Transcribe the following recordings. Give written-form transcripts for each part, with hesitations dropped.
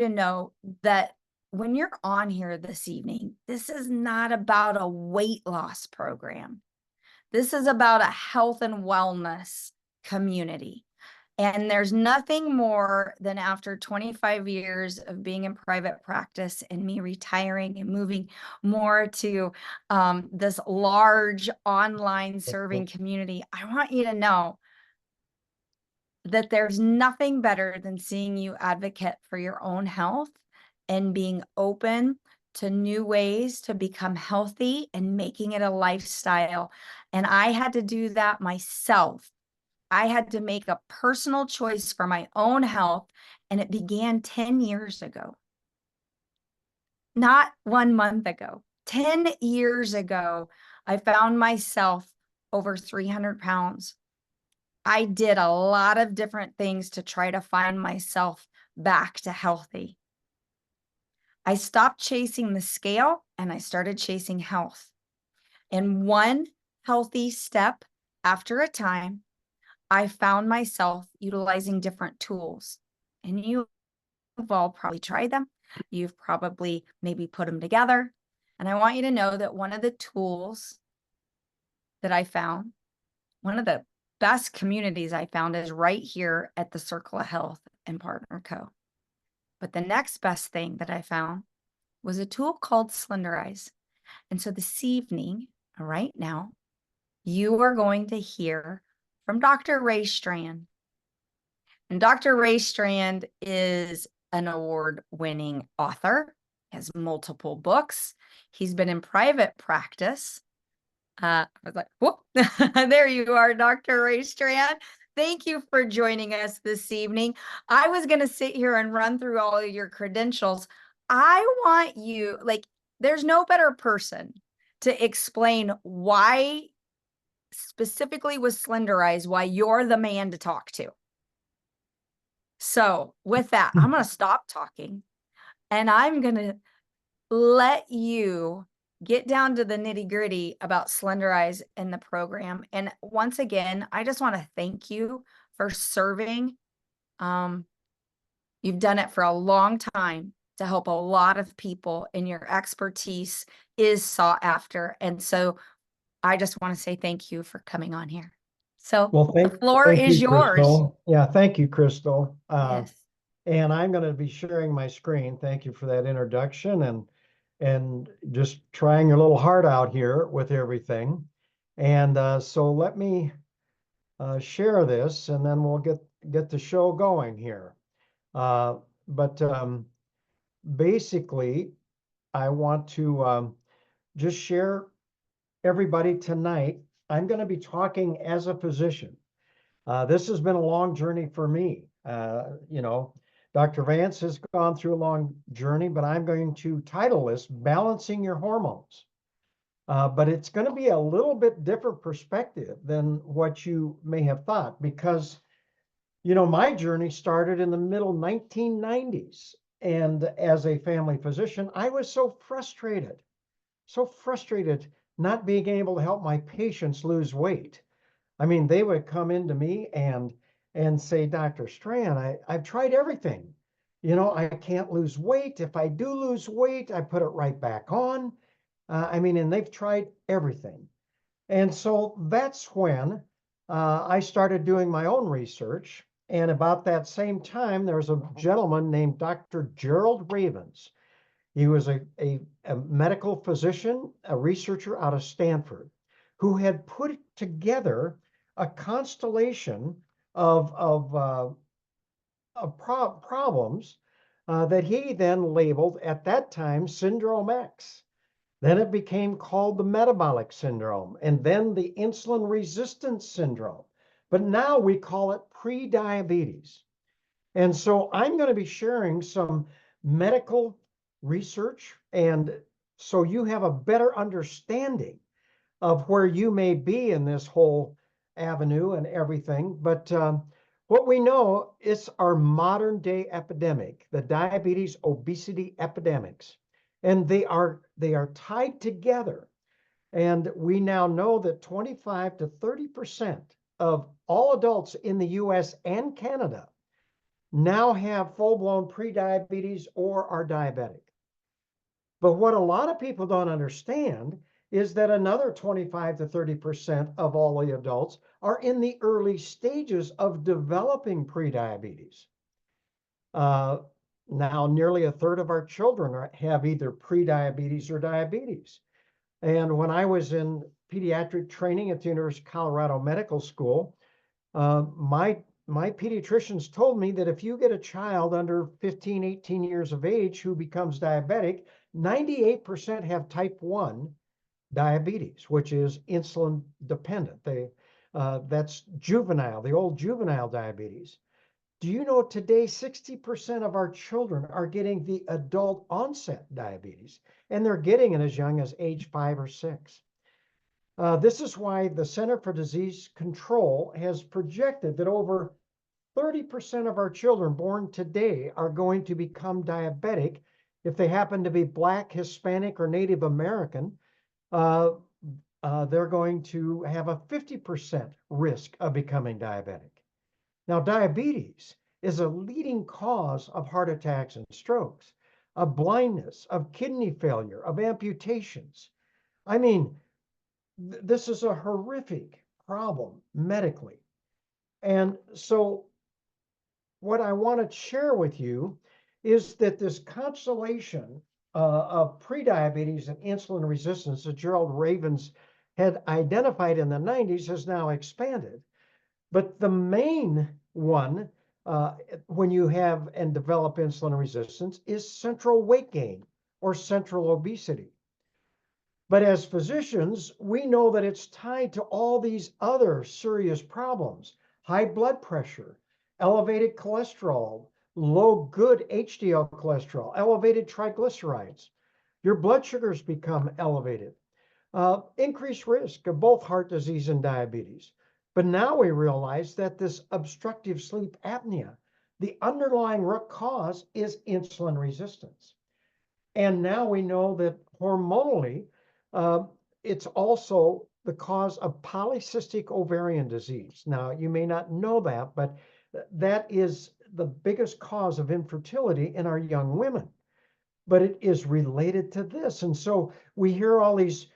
to know that when you're on here this evening, this is not about a weight loss program. This is about a health and wellness community. And there's nothing more than after 25 years of being in private practice and me retiring and moving more to this large online serving community. I want you to know that there's nothing better than seeing you advocate for your own health and being open to new ways to become healthy and making it a lifestyle. And I had to do that myself. I had to make a personal choice for my own health, and it began 10 years ago, not 1 month ago. 10 years ago, I found myself over 300 pounds. I did a lot of different things to try to find myself back to healthy. I stopped chasing the scale and I started chasing health. And one healthy step after a time, I found myself utilizing different tools. And you've all probably tried them. You've probably maybe put them together. And I want you to know that one of the tools that I found, one of the best communities I found, is right here at the Circle of Health and Partner Co. But the next best thing that I found was a tool called Slenderiiz. And so this evening, right now, you are going to hear from Dr. Ray Strand. And Dr. Ray Strand is an award-winning author, has multiple books. He's been in private practice. I was like, whoop, there you are, Dr. Ray Strand. Thank you for joining us this evening. I was going to sit here and run through all of your credentials. I want you, like, there's no better person to explain why, specifically with Slenderiiz, why you're the man to talk to. So with that, I'm going to stop talking and I'm going to let you get down to the nitty gritty about Slenderiiz and the program. And once again, I just want to thank you for serving. You've done it for a long time to help a lot of people, and your expertise is sought after. And so I just want to say thank you for coming on here. So Well, the floor thank is you, yours. Kristal. Yeah, thank you, Kristal. Yes. And I'm going to be sharing my screen. Thank you for that introduction and just trying your little heart out here with everything. And so let me share this, and then we'll get the show going here. But basically, I want to just share everybody tonight. I'm going to be talking as a physician. This has been a long journey for me. Dr. Vance has gone through a long journey, but I'm going to title this Balancing Your Hormones. But it's going to be a little bit different perspective than what you may have thought, because, my journey started in the middle 1990s. And as a family physician, I was so frustrated not being able to help my patients lose weight. I mean, they would come into me and say, Dr. Strand, I've tried everything. I can't lose weight. If I do lose weight, I put it right back on. And they've tried everything. And so that's when I started doing my own research. And about that same time, there was a gentleman named Dr. Gerald Ravens. He was a medical physician, a researcher out of Stanford, who had put together a constellation of problems that he then labeled at that time Syndrome X. Then it became called the metabolic syndrome, and then the insulin resistance syndrome. But now we call it prediabetes. And so I'm going to be sharing some medical research, and so you have a better understanding of where you may be in this whole avenue and everything. But what we know is our modern day epidemic, the diabetes obesity epidemics, and they are tied together. And we now know that 25 to 30% of all adults in the US and Canada now have full-blown prediabetes or are diabetic. But what a lot of people don't understand is that another 25 to 30% of all the adults are in the early stages of developing prediabetes. Now, nearly a third of our children have either prediabetes or diabetes. And when I was in pediatric training at the University of Colorado Medical School, my pediatricians told me that if you get a child under 15, 18 years of age who becomes diabetic, 98% have type 1 diabetes, which is insulin dependent. That's juvenile, the old juvenile diabetes. Do you know today 60% of our children are getting the adult onset diabetes, and they're getting it as young as age 5 or 6. This is why the Center for Disease Control has projected that over 30% of our children born today are going to become diabetic. If they happen to be Black, Hispanic, or Native American, they're going to have a 50% risk of becoming diabetic. Now, diabetes is a leading cause of heart attacks and strokes, of blindness, of kidney failure, of amputations. I mean, this is a horrific problem medically. And so what I want to share with you is that this constellation of prediabetes and insulin resistance that Gerald Ravens had identified in the 90s has now expanded. But the main one, when you have and develop insulin resistance, is central weight gain or central obesity. But as physicians, we know that it's tied to all these other serious problems: high blood pressure, elevated cholesterol, low good HDL cholesterol, elevated triglycerides. Your blood sugars become elevated, increased risk of both heart disease and diabetes. But now we realize that this obstructive sleep apnea, the underlying root cause is insulin resistance. And now we know that hormonally, it's also the cause of polycystic ovarian disease. Now, you may not know that, but that is the biggest cause of infertility in our young women. But it is related to this. And so we hear all these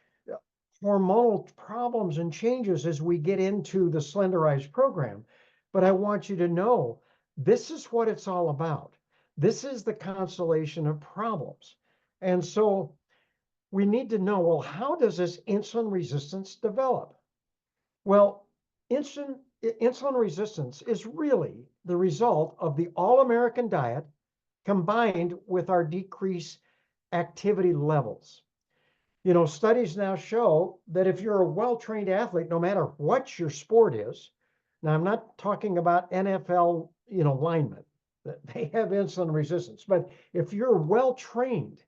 hormonal problems and changes as we get into the Slenderiiz program. But I want you to know this is what it's all about. This is the constellation of problems. And so we need to know, well, how does this insulin resistance develop? Well, insulin resistance is really the result of the all-American diet combined with our decreased activity levels. You know, studies now show that if you're a well-trained athlete, no matter what your sport is, now I'm not talking about NFL, linemen, they have insulin resistance, but if you're well-trained,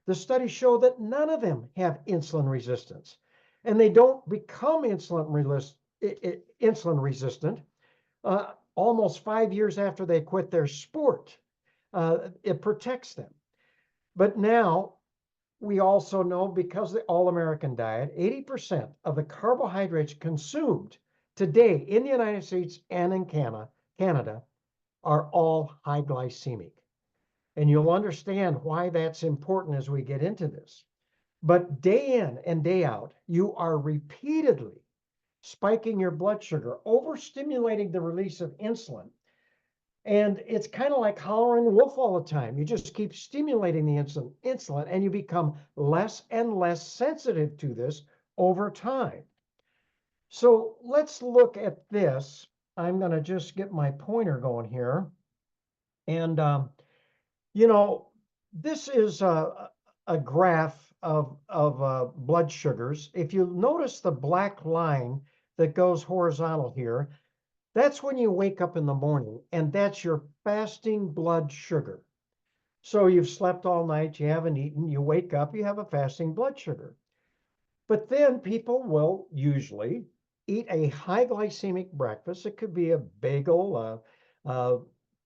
the studies show that none of them have insulin resistance, and they don't become insulin resistant almost 5 years after they quit their sport. It protects them. But now we also know, because of the all-American diet, 80% of the carbohydrates consumed today in the United States and in Canada are all high glycemic. And you'll understand why that's important as we get into this. But day in and day out, you are repeatedly spiking your blood sugar, overstimulating the release of insulin. And it's kind of like hollering wolf all the time. You just keep stimulating the insulin, and you become less and less sensitive to this over time. So let's look at this. I'm going to just get my pointer going here. And this is a graph of blood sugars. If you notice the black line that goes horizontal here, that's when you wake up in the morning, and that's your fasting blood sugar. So you've slept all night, you haven't eaten, you wake up, you have a fasting blood sugar. But then people will usually eat a high glycemic breakfast. It could be a bagel,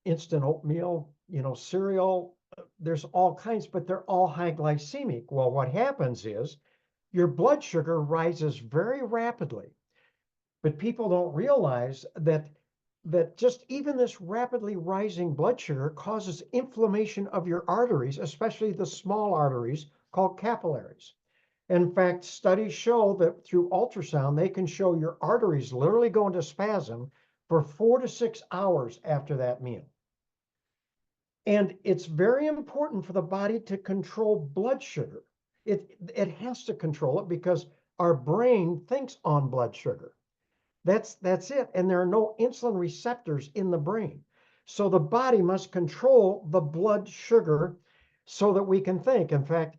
instant oatmeal, cereal. There's all kinds, but they're all high glycemic. Well, what happens is your blood sugar rises very rapidly. But people don't realize that that just even this rapidly rising blood sugar causes inflammation of your arteries, especially the small arteries called capillaries. In fact, studies show that through ultrasound, they can show your arteries literally go into spasm for 4 to 6 hours after that meal. And it's very important for the body to control blood sugar. It has to control it because our brain thinks on blood sugar. That's it. And there are no insulin receptors in the brain. So the body must control the blood sugar so that we can think. In fact,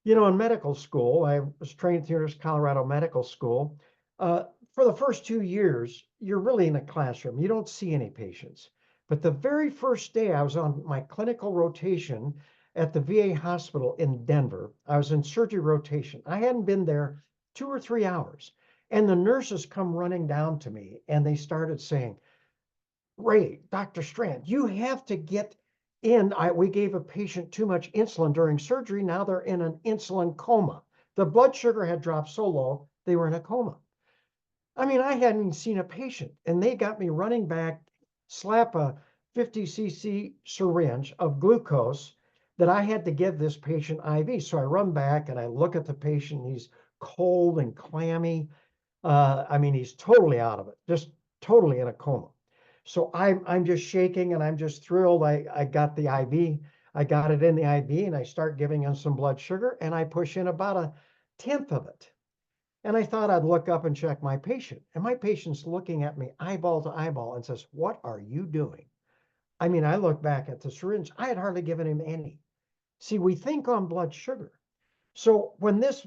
in medical school, I was trained at the University of Colorado Medical School. For the first 2 years, you're really in a classroom. You don't see any patients. But the very first day I was on my clinical rotation at the VA hospital in Denver, I was in surgery rotation. I hadn't been there 2 or 3 hours. And the nurses come running down to me and they started saying, Ray, Dr. Strand, you have to get in. We gave a patient too much insulin during surgery. Now they're in an insulin coma. The blood sugar had dropped so low, they were in a coma. I mean, I hadn't even seen a patient, and they got me running back, slap a 50 cc syringe of glucose that I had to give this patient IV. So I run back and I look at the patient. He's cold and clammy. I mean, he's totally out of it, just totally in a coma. So I'm just shaking and I'm just thrilled. I got the IV. I got it in the IV and I start giving him some blood sugar and I push in about 1/10 of it. And I thought I'd look up and check my patient. And my patient's looking at me eyeball to eyeball and says, "What are you doing?" I mean, I look back at the syringe. I had hardly given him any. See, we think on blood sugar. So when this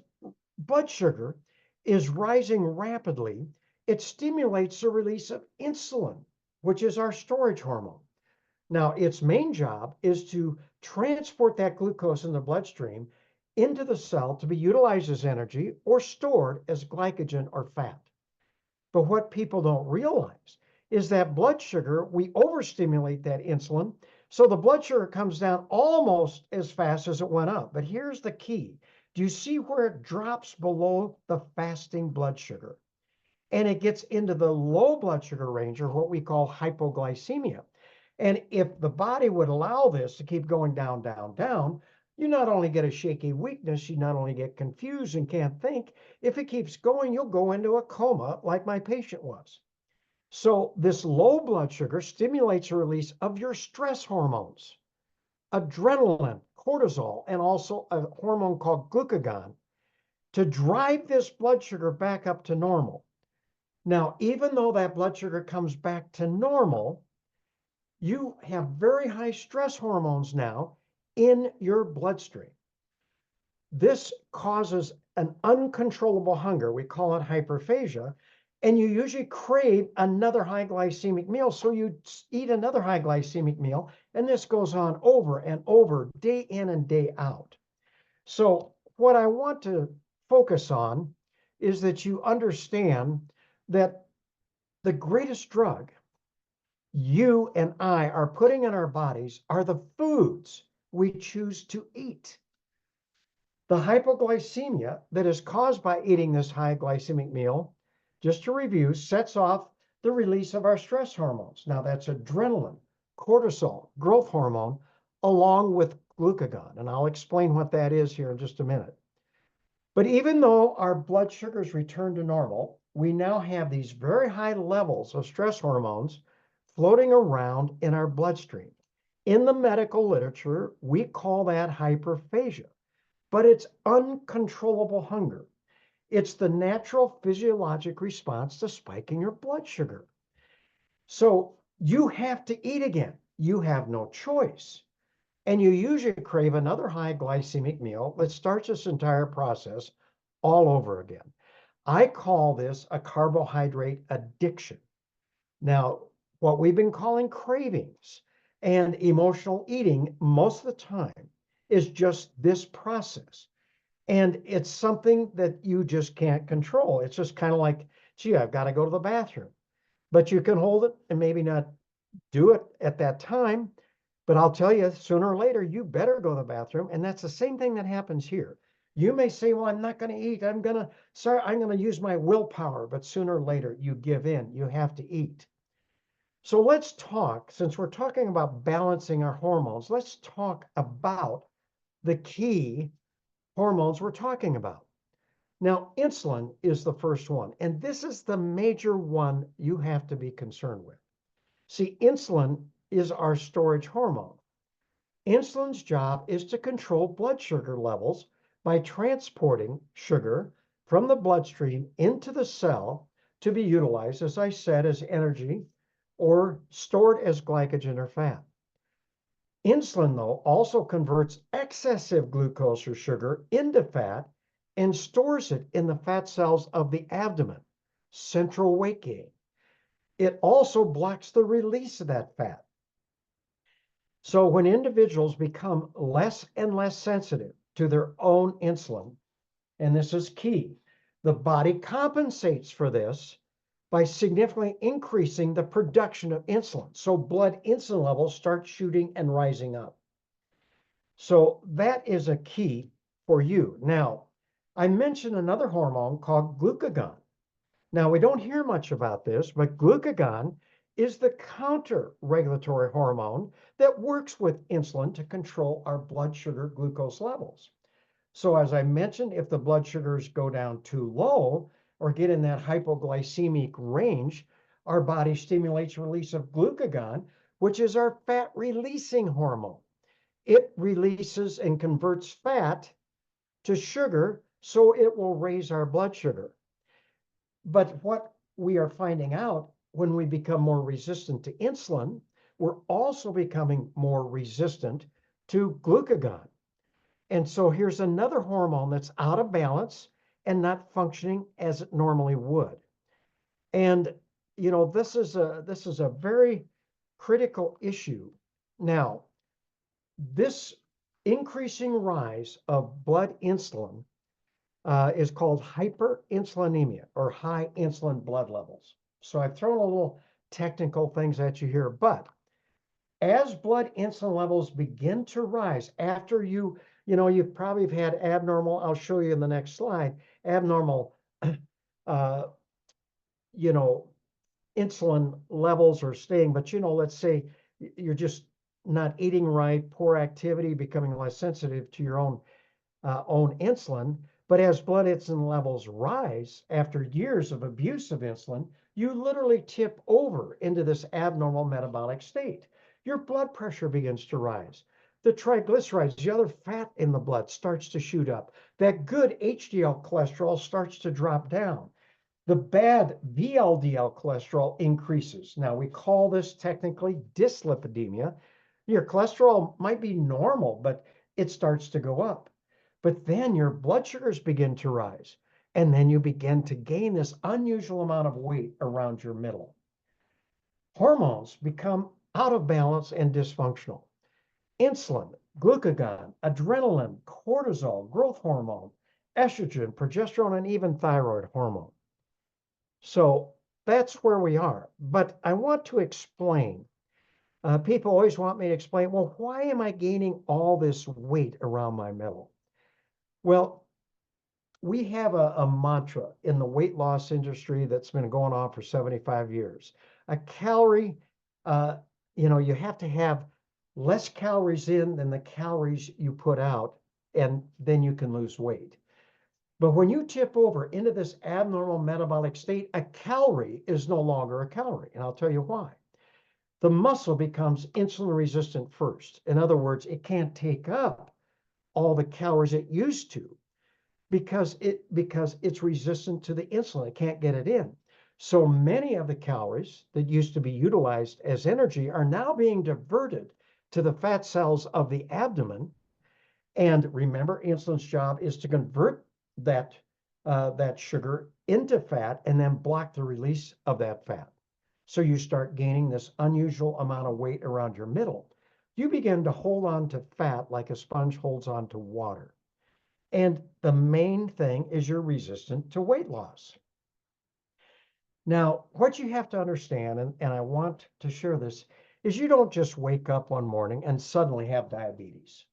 blood sugar is rising rapidly, it stimulates the release of insulin, which is our storage hormone. Now, its main job is to transport that glucose in the bloodstream into the cell to be utilized as energy or stored as glycogen or fat. But what people don't realize is that blood sugar, we overstimulate that insulin, so the blood sugar comes down almost as fast as it went up. But here's the key. Do you see where it drops below the fasting blood sugar? And it gets into the low blood sugar range, or what we call hypoglycemia. And if the body would allow this to keep going down, down, down, you not only get a shaky weakness, you not only get confused and can't think. If it keeps going, you'll go into a coma like my patient was. So this low blood sugar stimulates the release of your stress hormones, adrenaline, cortisol, and also a hormone called glucagon to drive this blood sugar back up to normal. Now, even though that blood sugar comes back to normal, you have very high stress hormones now in your bloodstream. This causes an uncontrollable hunger. We call it hyperphagia. And you usually crave another high glycemic meal. So you eat another high glycemic meal. And this goes on over and over, day in and day out. So what I want to focus on is that you understand that the greatest drug you and I are putting in our bodies are the foods we choose to eat. The hypoglycemia that is caused by eating this high glycemic meal, just to review, sets off the release of our stress hormones. Now that's adrenaline, cortisol, growth hormone, along with glucagon. And I'll explain what that is here in just a minute. But even though our blood sugars return to normal, we now have these very high levels of stress hormones floating around in our bloodstream. In the medical literature, we call that hyperphagia, but it's uncontrollable hunger. It's the natural physiologic response to spiking your blood sugar. So you have to eat again. You have no choice. And you usually crave another high glycemic meal that starts this entire process all over again. I call this a carbohydrate addiction. Now, what we've been calling cravings and emotional eating most of the time is just this process. And it's something that you just can't control. It's just kind of like, gee, I've got to go to the bathroom. But you can hold it and maybe not do it at that time. But I'll tell you, sooner or later, you better go to the bathroom. And that's the same thing that happens here. You may say, well, I'm not going to eat. I'm going to use my willpower. But sooner or later, you give in. You have to eat. So let's talk, since we're talking about balancing our hormones, let's talk about the key hormones we're talking about. Now, insulin is the first one, and this is the major one you have to be concerned with. See, insulin is our storage hormone. Insulin's job is to control blood sugar levels by transporting sugar from the bloodstream into the cell to be utilized, as I said, as energy or stored as glycogen or fat. Insulin, though, also converts excessive glucose or sugar into fat and stores it in the fat cells of the abdomen, central weight gain. It also blocks the release of that fat. So when individuals become less and less sensitive to their own insulin, and this is key, the body compensates for this by significantly increasing the production of insulin. So blood insulin levels start shooting and rising up. So that is a key for you. Now, I mentioned another hormone called glucagon. Now, we don't hear much about this, but glucagon is the counter-regulatory hormone that works with insulin to control our blood sugar glucose levels. So as I mentioned, if the blood sugars go down too low or get in that hypoglycemic range, our body stimulates release of glucagon, which is our fat-releasing hormone. It releases and converts fat to sugar, so it will raise our blood sugar. But what we are finding out when we become more resistant to insulin, we're also becoming more resistant to glucagon. And so here's another hormone that's out of balance and not functioning as it normally would. And you know, this is a very critical issue. Now, this increasing rise of blood insulin is called hyperinsulinemia or high insulin blood levels. So I've thrown a little technical things at you here, but as blood insulin levels begin to rise after you've probably had abnormal, I'll show you in the next slide, abnormal, uh, you know, insulin levels are staying, but let's say you're just not eating right, poor activity, becoming less sensitive to your own insulin. But as blood insulin levels rise after years of abuse of insulin, you literally tip over into this abnormal metabolic state. Your blood pressure begins to rise. The triglycerides, the other fat in the blood, starts to shoot up. That good HDL cholesterol starts to drop down. The bad VLDL cholesterol increases. Now, we call this technically dyslipidemia. Your cholesterol might be normal, but it starts to go up. But then your blood sugars begin to rise, and then you begin to gain this unusual amount of weight around your middle. Hormones become out of balance and dysfunctional. Insulin, glucagon, adrenaline, cortisol, growth hormone, estrogen, progesterone, and even thyroid hormone. So that's where we are. But I want to explain. People always want me to explain, well, why am I gaining all this weight around my middle? Well, we have a mantra in the weight loss industry that's been going on for 75 years. A calorie, you have to have less calories in than the calories you put out, and then you can lose weight. But when you tip over into this abnormal metabolic state, a calorie is no longer a calorie. And I'll tell you why. The muscle becomes insulin resistant first. In other words, it can't take up all the calories it used to because it's resistant to the insulin. It can't get it in. So many of the calories that used to be utilized as energy are now being diverted to the fat cells of the abdomen. And remember, insulin's job is to convert that sugar into fat and then block the release of that fat. So you start gaining this unusual amount of weight around your middle. You begin to hold on to fat like a sponge holds on to water. And the main thing is you're resistant to weight loss. Now, what you have to understand, and I want to share this, is you don't just wake up one morning and suddenly have diabetes.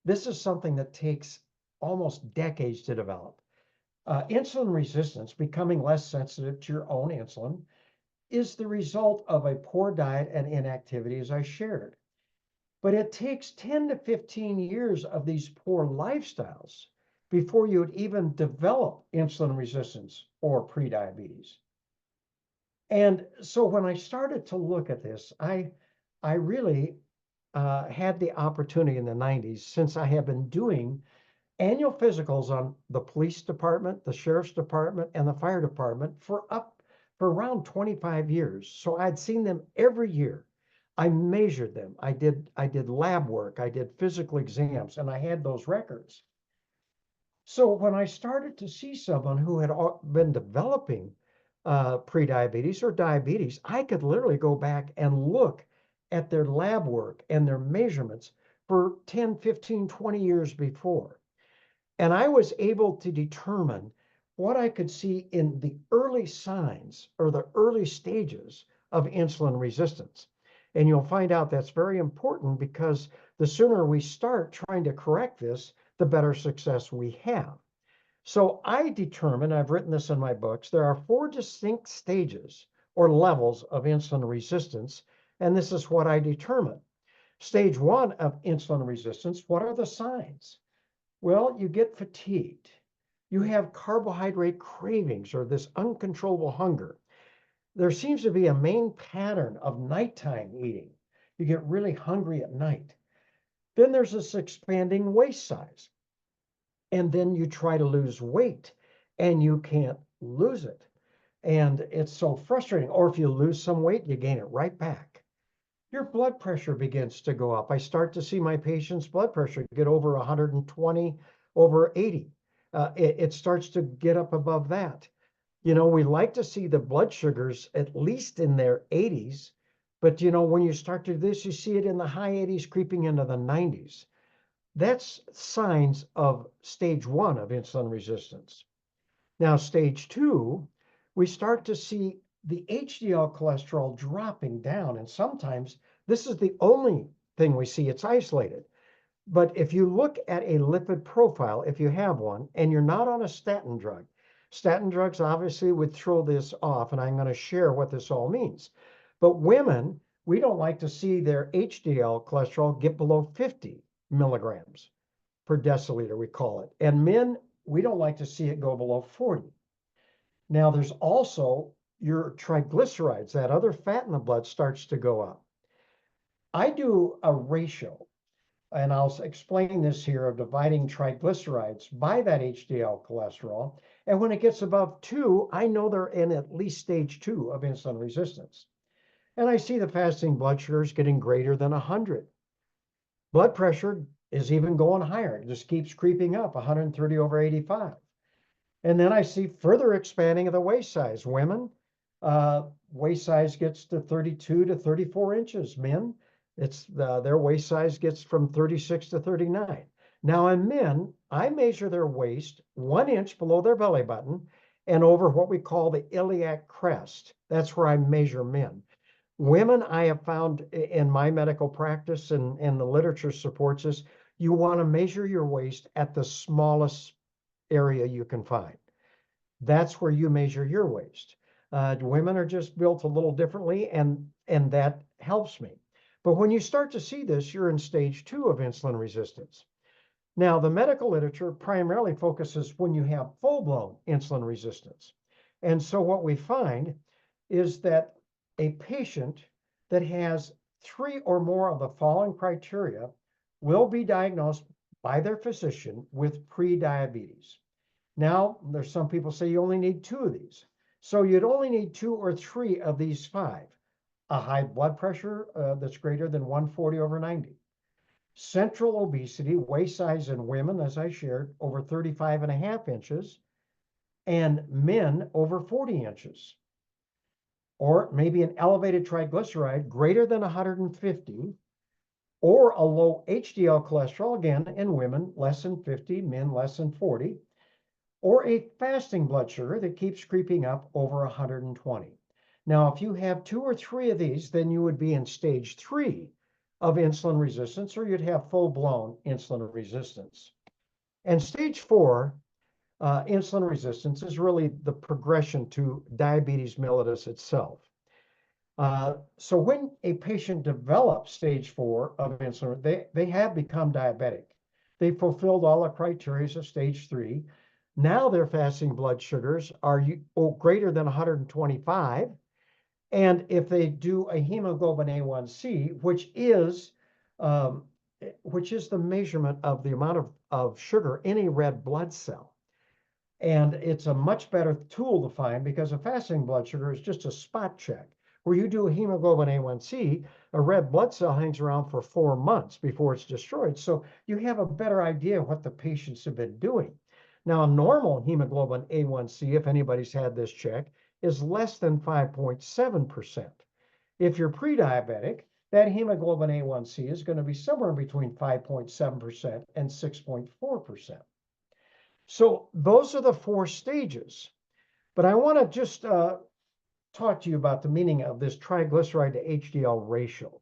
This is something that takes almost decades to develop. Insulin resistance, becoming less sensitive to your own insulin, is the result of a poor diet and inactivity, as I shared. But it takes 10 to 15 years of these poor lifestyles before you would even develop insulin resistance or prediabetes. And so when I started to look at this, I really had the opportunity in the 90s, since I have been doing annual physicals on the police department, the sheriff's department, and the fire department for around 25 years. So I'd seen them every year. I measured them. I did lab work. I did physical exams, and I had those records. So when I started to see someone who had been developing prediabetes or diabetes, I could literally go back and look at their lab work and their measurements for 10, 15, 20 years before. And I was able to determine what I could see in the early signs or the early stages of insulin resistance. And you'll find out that's very important, because the sooner we start trying to correct this, the better success we have. So I determined, I've written this in my books, there are 4 distinct stages or levels of insulin resistance, and this is what I determined. Stage 1 of insulin resistance, what are the signs? Well, you get fatigued. You have carbohydrate cravings or this uncontrollable hunger. There seems to be a main pattern of nighttime eating. You get really hungry at night. Then there's this expanding waist size. And then you try to lose weight and you can't lose it. And it's so frustrating. Or if you lose some weight, you gain it right back. Your blood pressure begins to go up. I start to see my patient's blood pressure get over 120, over 80. It starts to get up above that. You know, we like to see the blood sugars at least in their 80s, but you know, when you start to do this, you see it in the high 80s creeping into the 90s. That's signs of stage 1 of insulin resistance. Now, stage 2, we start to see the HDL cholesterol dropping down. And sometimes this is the only thing we see, it's isolated. But if you look at a lipid profile, if you have one, and you're not on a statin drugs obviously would throw this off, and I'm going to share what this all means. But women, we don't like to see their HDL cholesterol get below 50 milligrams per deciliter, we call it. And men, we don't like to see it go below 40. Now, there's also your triglycerides, that other fat in the blood starts to go up. I do a ratio, and I'll explain this here, of dividing triglycerides by that HDL cholesterol. And when it gets above 2, I know they're in at least stage 2 of insulin resistance. And I see the fasting blood sugars getting greater than 100. Blood pressure is even going higher. It just keeps creeping up, 130 over 85. And then I see further expanding of the waist size. Women, waist size gets to 32 to 34 inches. Men, their waist size gets from 36 to 39. Now in men, I measure their waist 1 inch below their belly button and over what we call the iliac crest. That's where I measure men. Women, I have found in my medical practice, and the literature supports this, you want to measure your waist at the smallest area you can find. That's where you measure your waist. Women are just built a little differently, and that helps me. But when you start to see this, you're in stage 2 of insulin resistance. Now, the medical literature primarily focuses when you have full-blown insulin resistance. And so what we find is that a patient that has 3 or more of the following criteria will be diagnosed by their physician with prediabetes. Now, there's some people say you only need 2 of these. So you'd only need 2 or 3 of these 5. A high blood pressure that's greater than 140 over 90. Central obesity, waist size in women, as I shared, over 35.5 inches, and men over 40 inches. Or maybe an elevated triglyceride greater than 150, or a low HDL cholesterol, again, in women, less than 50, men less than 40, or a fasting blood sugar that keeps creeping up over 120. Now, if you have 2 or 3 of these, then you would be in stage 3 of insulin resistance, or you'd have full-blown insulin resistance. And stage 4, insulin resistance, is really the progression to diabetes mellitus itself. So when a patient develops stage 4 of insulin, they have become diabetic. They fulfilled all the criteria of stage 3. Now their fasting blood sugars are greater than 125. And if they do a hemoglobin A1C, um, which is the measurement of the amount of sugar in a red blood cell. And it's a much better tool to find because a fasting blood sugar is just a spot check. Where you do a hemoglobin A1C, a red blood cell hangs around for 4 months before it's destroyed. So you have a better idea what the patients have been doing. Now, a normal hemoglobin A1C, if anybody's had this check, is less than 5.7%. If you're pre-diabetic, that hemoglobin A1C is going to be somewhere between 5.7% and 6.4%. So those are the 4 stages. But I want to just talk to you about the meaning of this triglyceride to HDL ratio.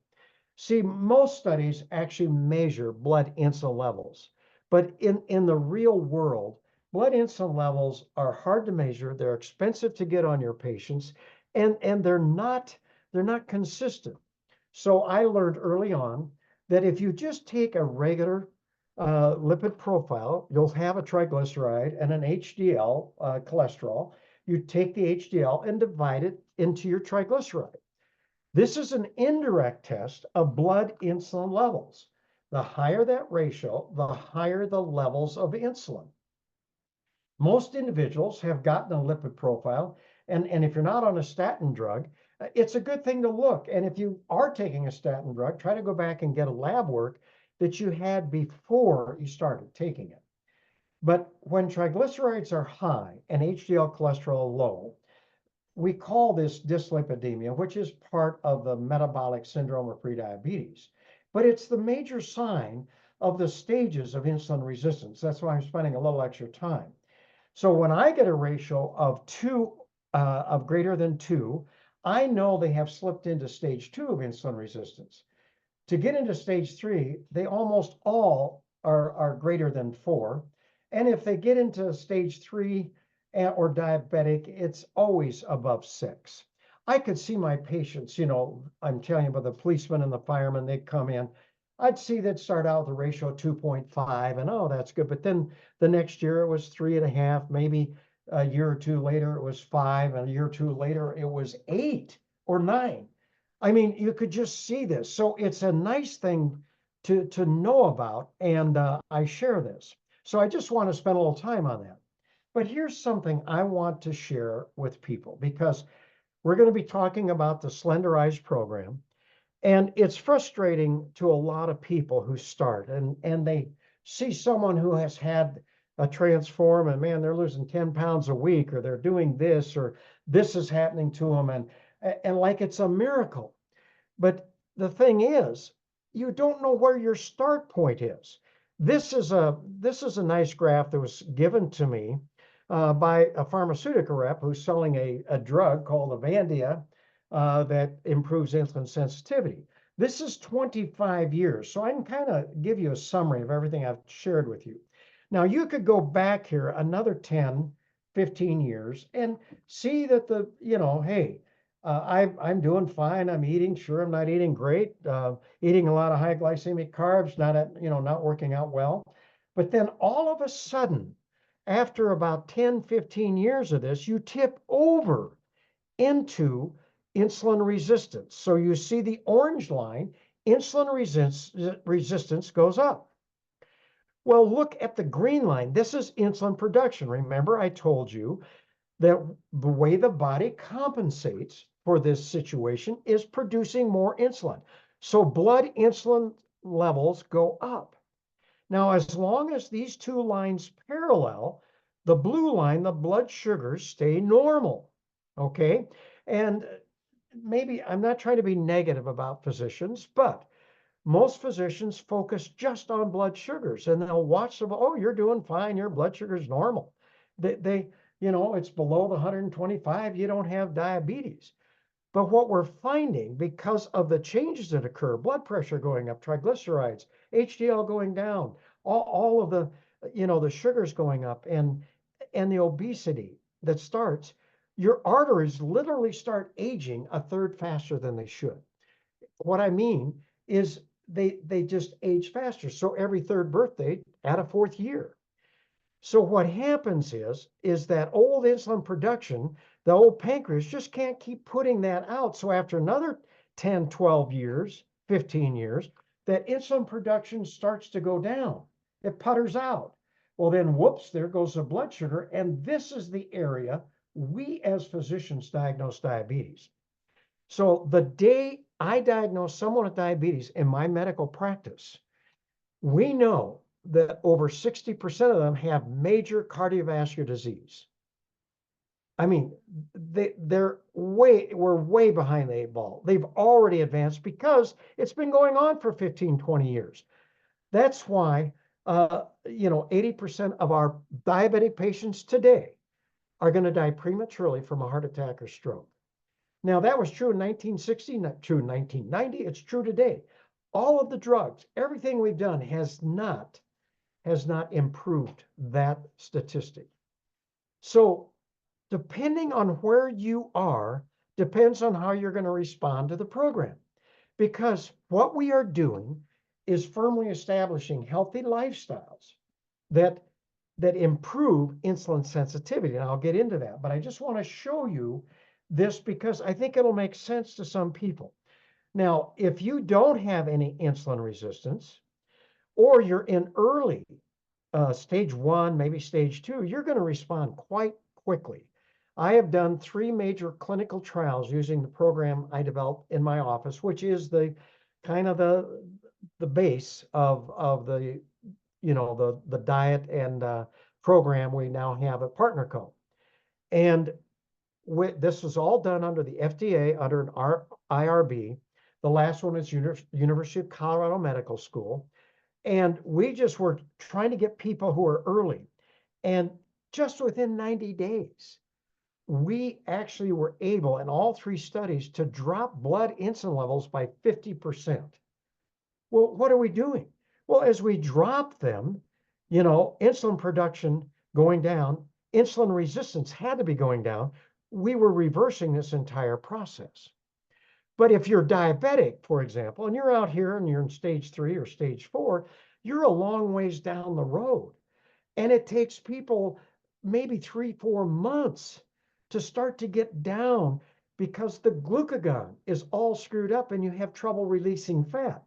See, most studies actually measure blood insulin levels, but in the real world, blood insulin levels are hard to measure. They're expensive to get on your patients, and they're not consistent. So I learned early on that if you just take a regular lipid profile, you'll have a triglyceride and an HDL cholesterol. You take the HDL and divide it into your triglyceride. This is an indirect test of blood insulin levels. The higher that ratio, the higher the levels of insulin. Most individuals have gotten a lipid profile, and if you're not on a statin drug, it's a good thing to look. And if you are taking a statin drug, try to go back and get a lab work that you had before you started taking it. But when triglycerides are high and HDL cholesterol low, we call this dyslipidemia, which is part of the metabolic syndrome of prediabetes. But it's the major sign of the stages of insulin resistance. That's why I'm spending a little extra time. So when I get a ratio of 2, of greater than 2, I know they have slipped into stage 2 of insulin resistance. To get into stage 3, they almost all are greater than 4. And if they get into stage 3 or diabetic, it's always above 6. I could see my patients, I'm telling you about the policemen and the firemen, they come in. I'd see that start out with a ratio of 2.5, and oh, that's good. But then the next year it was 3.5, maybe a year or two later it was 5, and a year or two later it was 8 or 9. I mean, you could just see this. So it's a nice thing to know about, and I share this. So I just want to spend a little time on that. But here's something I want to share with people because we're going to be talking about the Slenderiiz program. And it's frustrating to a lot of people who start and they see someone who has had a transform and man, they're losing 10 pounds a week, or they're doing this, or this is happening to them. And like it's a miracle. But the thing is, you don't know where your start point is. This is a nice graph that was given to me by a pharmaceutical rep who's selling a drug called Avandia that improves insulin sensitivity. This is 25 years, so I can kind of give you a summary of everything I've shared with you. Now, you could go back here another 10, 15 years and see that hey, I'm doing fine. I'm eating. Sure, I'm not eating great. Eating a lot of high glycemic carbs, not working out well. But then all of a sudden, after about 10, 15 years of this, you tip over into insulin resistance. So you see the orange line, insulin resistance goes up. Well, look at the green line. This is insulin production. Remember, I told you that the way the body compensates for this situation is producing more insulin. So blood insulin levels go up. Now, as long as these two lines parallel, the blue line, the blood sugars stay normal, okay? And maybe I'm not trying to be negative about physicians, but most physicians focus just on blood sugars and they'll watch them. Oh, you're doing fine. Your blood sugar is normal. They it's below the 125. You don't have diabetes. But what we're finding, because of the changes that occur, blood pressure going up, triglycerides, HDL going down, all of the sugars going up, and the obesity that starts, your arteries literally start aging a third faster than they should. What I mean is they just age faster. So every third birthday, add a fourth year. So what happens is that old insulin production, the old pancreas just can't keep putting that out. So after another 10, 12 years, 15 years, that insulin production starts to go down. It putters out. Well, then, whoops, there goes the blood sugar. And this is the area we as physicians diagnose diabetes. So the day I diagnose someone with diabetes in my medical practice, we know that over 60% of them have major cardiovascular disease. I mean, we're way behind the eight ball. They've already advanced because it's been going on for 15, 20 years. That's why, 80% of our diabetic patients today are going to die prematurely from a heart attack or stroke. Now, that was true in 1960, not true in 1990. It's true today. All of the drugs, everything we've done has not improved that statistic. So depending on where you are, depends on how you're going to respond to the program. Because what we are doing is firmly establishing healthy lifestyles that improve insulin sensitivity. And I'll get into that, but I just want to show you this because I think it'll make sense to some people. Now, if you don't have any insulin resistance, or you're in early stage 1, maybe stage 2, you're going to respond quite quickly. I have done 3 major clinical trials using the program I developed in my office, which is the kind of the base of the the diet and program we now have at PartnerCo. And this was all done under the FDA, under an IRB. The last one is University of Colorado Medical School. And we just were trying to get people who are early. And just within 90 days, we actually were able, in all 3 studies, to drop blood insulin levels by 50%. Well, what are we doing? Well, as we drop them, insulin production going down, insulin resistance had to be going down. We were reversing this entire process. But if you're diabetic, for example, and you're out here and you're in stage 3 or stage 4, you're a long ways down the road. And it takes people maybe 3, 4 months to start to get down because the glucagon is all screwed up and you have trouble releasing fat.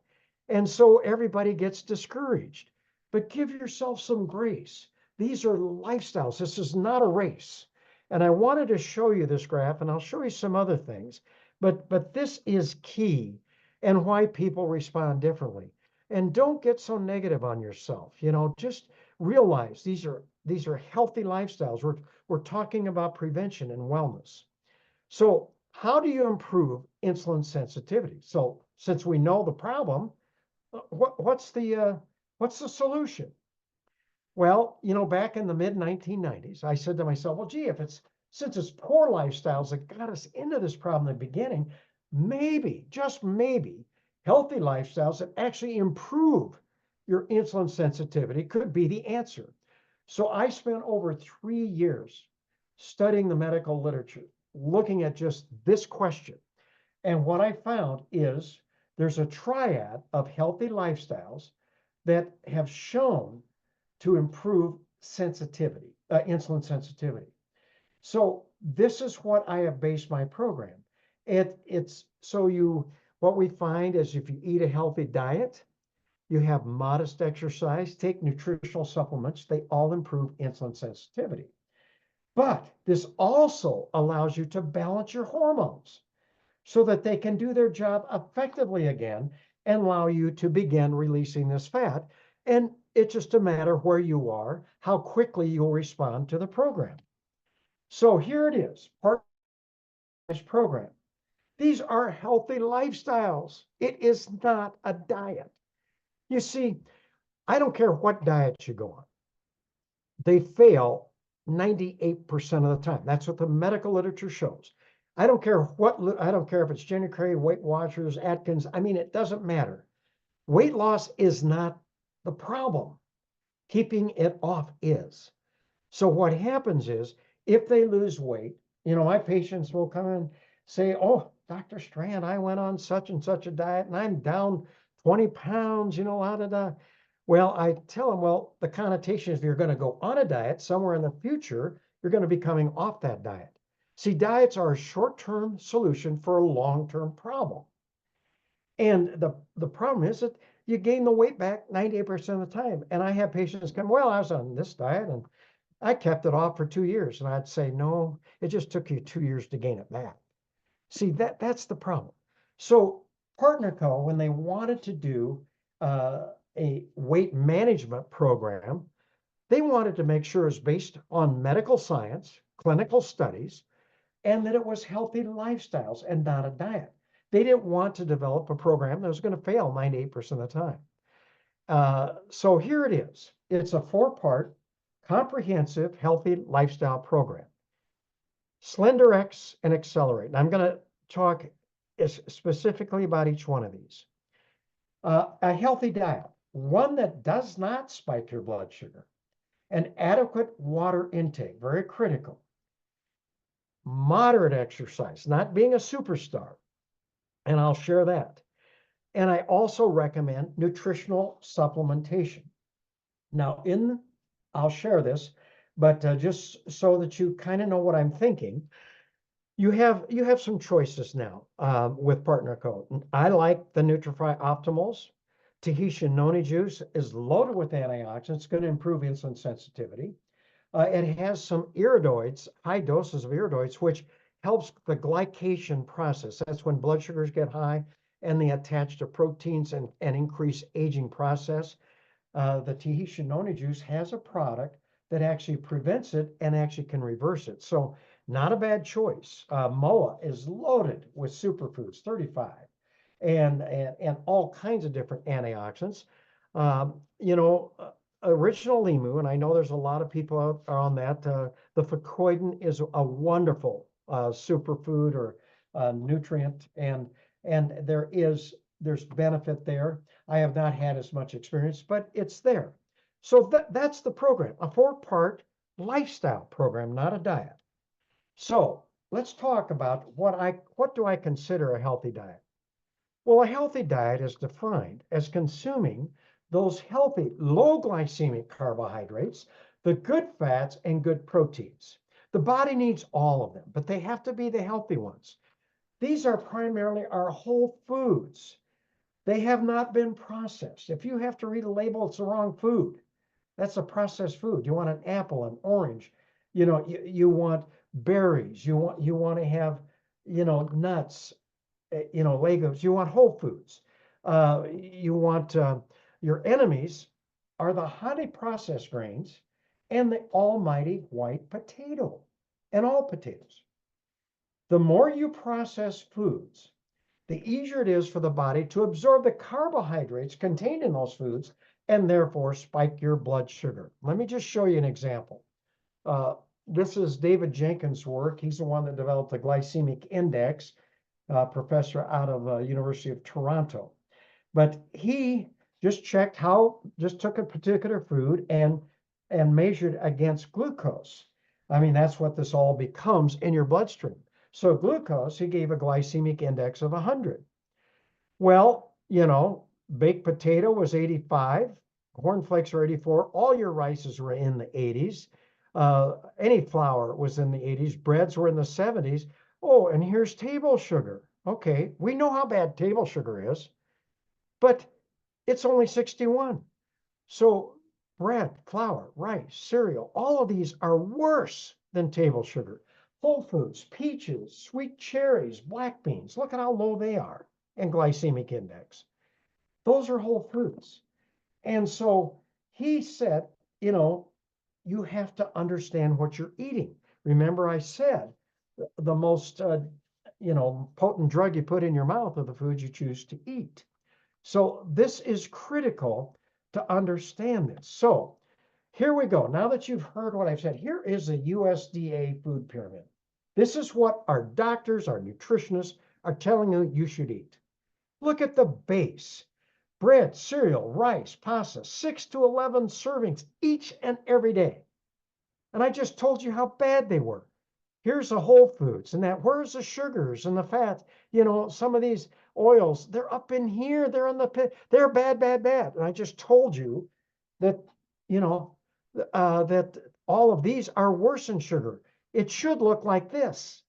And so everybody gets discouraged. But give yourself some grace. These are lifestyles. This is not a race. And I wanted to show you this graph, and I'll show you some other things. But this is key and why people respond differently. And don't get so negative on yourself. Just realize these are healthy lifestyles. We're talking about prevention and wellness. So how do you improve insulin sensitivity? So since we know the problem, what's the solution? Well, back in the mid 1990s, I said to myself, well, gee, since it's poor lifestyles that got us into this problem in the beginning, maybe, just maybe, healthy lifestyles that actually improve your insulin sensitivity could be the answer. So I spent over 3 years studying the medical literature, looking at just this question. And what I found is there's a triad of healthy lifestyles that have shown to improve sensitivity, insulin sensitivity. So this is what I have based my program. What we find is if you eat a healthy diet, you have modest exercise, take nutritional supplements, they all improve insulin sensitivity. But this also allows you to balance your hormones so that they can do their job effectively again and allow you to begin releasing this fat. And it's just a matter where you are, how quickly you'll respond to the program. So here it is, part of this program. These are healthy lifestyles. It is not a diet. You see, I don't care what diet you go on. They fail 98% of the time. That's what the medical literature shows. I don't care if it's Jenny Craig, Weight Watchers, Atkins. I mean, it doesn't matter. Weight loss is not the problem. Keeping it off is. So what happens is, if they lose weight, my patients will come and say, oh, Dr. Strand, I went on such and such a diet and I'm down 20 pounds, out of the. Well, I tell them, well, the connotation is if you're going to go on a diet somewhere in the future, you're going to be coming off that diet. See, diets are a short-term solution for a long-term problem. And the problem is that you gain the weight back 98% of the time. And I have patients come, well, I was on this diet and I kept it off for 2 years. And I'd say, no, it just took you 2 years to gain it back. See, that's the problem. So Partner Co, when they wanted to do a weight management program, they wanted to make sure it's based on medical science, clinical studies, and that it was healthy lifestyles and not a diet. They didn't want to develop a program that was going to fail 98% of the time. So here it is. It's a 4-part comprehensive healthy lifestyle program. Slenderiiz and Accelerate. And I'm going to talk specifically about each one of these. A healthy diet, one that does not spike your blood sugar. An adequate water intake, very critical. Moderate exercise, not being a superstar. And I'll share that. And I also recommend nutritional supplementation. Now, I'll share this, but just so that you kind of know what I'm thinking, you have some choices now with Partner Co. I like the Nutrify Optimals. Tahitian noni juice is loaded with antioxidants. It's going to improve insulin sensitivity. It has some iridoids, high doses of iridoids, which helps the glycation process. That's when blood sugars get high and they attach to proteins and increase aging process. The Tahitian noni juice has a product that actually prevents it and actually can reverse it. So not a bad choice. MOA is loaded with superfoods, 35, and all kinds of different antioxidants. You know, Original Limu, and I know there's a lot of people out on that. The Fucoidan is a wonderful superfood or nutrient, and there's benefit there. I have not had as much experience, but it's there. So that's the program, a 4-part lifestyle program, not a diet. So let's talk about what do I consider a healthy diet? Well, a healthy diet is defined as consuming those healthy, low glycemic carbohydrates, the good fats, and good proteins. The body needs all of them, but they have to be the healthy ones. These are primarily our whole foods. They have not been processed. If you have to read a label, it's the wrong food. That's a processed food. You want an apple, an orange, you want berries, you want to have, nuts, Legos, you want whole foods. You want your enemies are the highly processed grains and the almighty white potato and all potatoes. The more you process foods, the easier it is for the body to absorb the carbohydrates contained in those foods and therefore spike your blood sugar. Let me just show you an example. This is David Jenkins' work. He's the one that developed the glycemic index, professor out of University of Toronto. But he just took a particular food and measured against glucose. I mean, that's what this all becomes in your bloodstream. So glucose, he gave a glycemic index of 100. Well, baked potato was 85, cornflakes are 84, all your rices were in the 80s. Any flour was in the 80s, breads were in the 70s. Oh, and here's table sugar. Okay, we know how bad table sugar is, but it's only 61. So bread, flour, rice, cereal, all of these are worse than table sugar. Whole foods, peaches, sweet cherries, black beans, look at how low they are in glycemic index. Those are whole foods. And so he said, you have to understand what you're eating. Remember I said, the most, potent drug you put in your mouth are the foods you choose to eat. So this is critical to understand this. So here we go. Now that you've heard what I've said, here is a USDA food pyramid. This is what our doctors, our nutritionists are telling you should eat. Look at the base. Bread, cereal, rice, pasta, 6 to 11 servings each and every day. And I just told you how bad they were. Here's the whole foods and that. Where's the sugars and the fats? Some of these oils, they're up in here. They're in the pit. They're bad, bad, bad. And I just told you that, you know, that all of these are worse than sugar. It should look like this.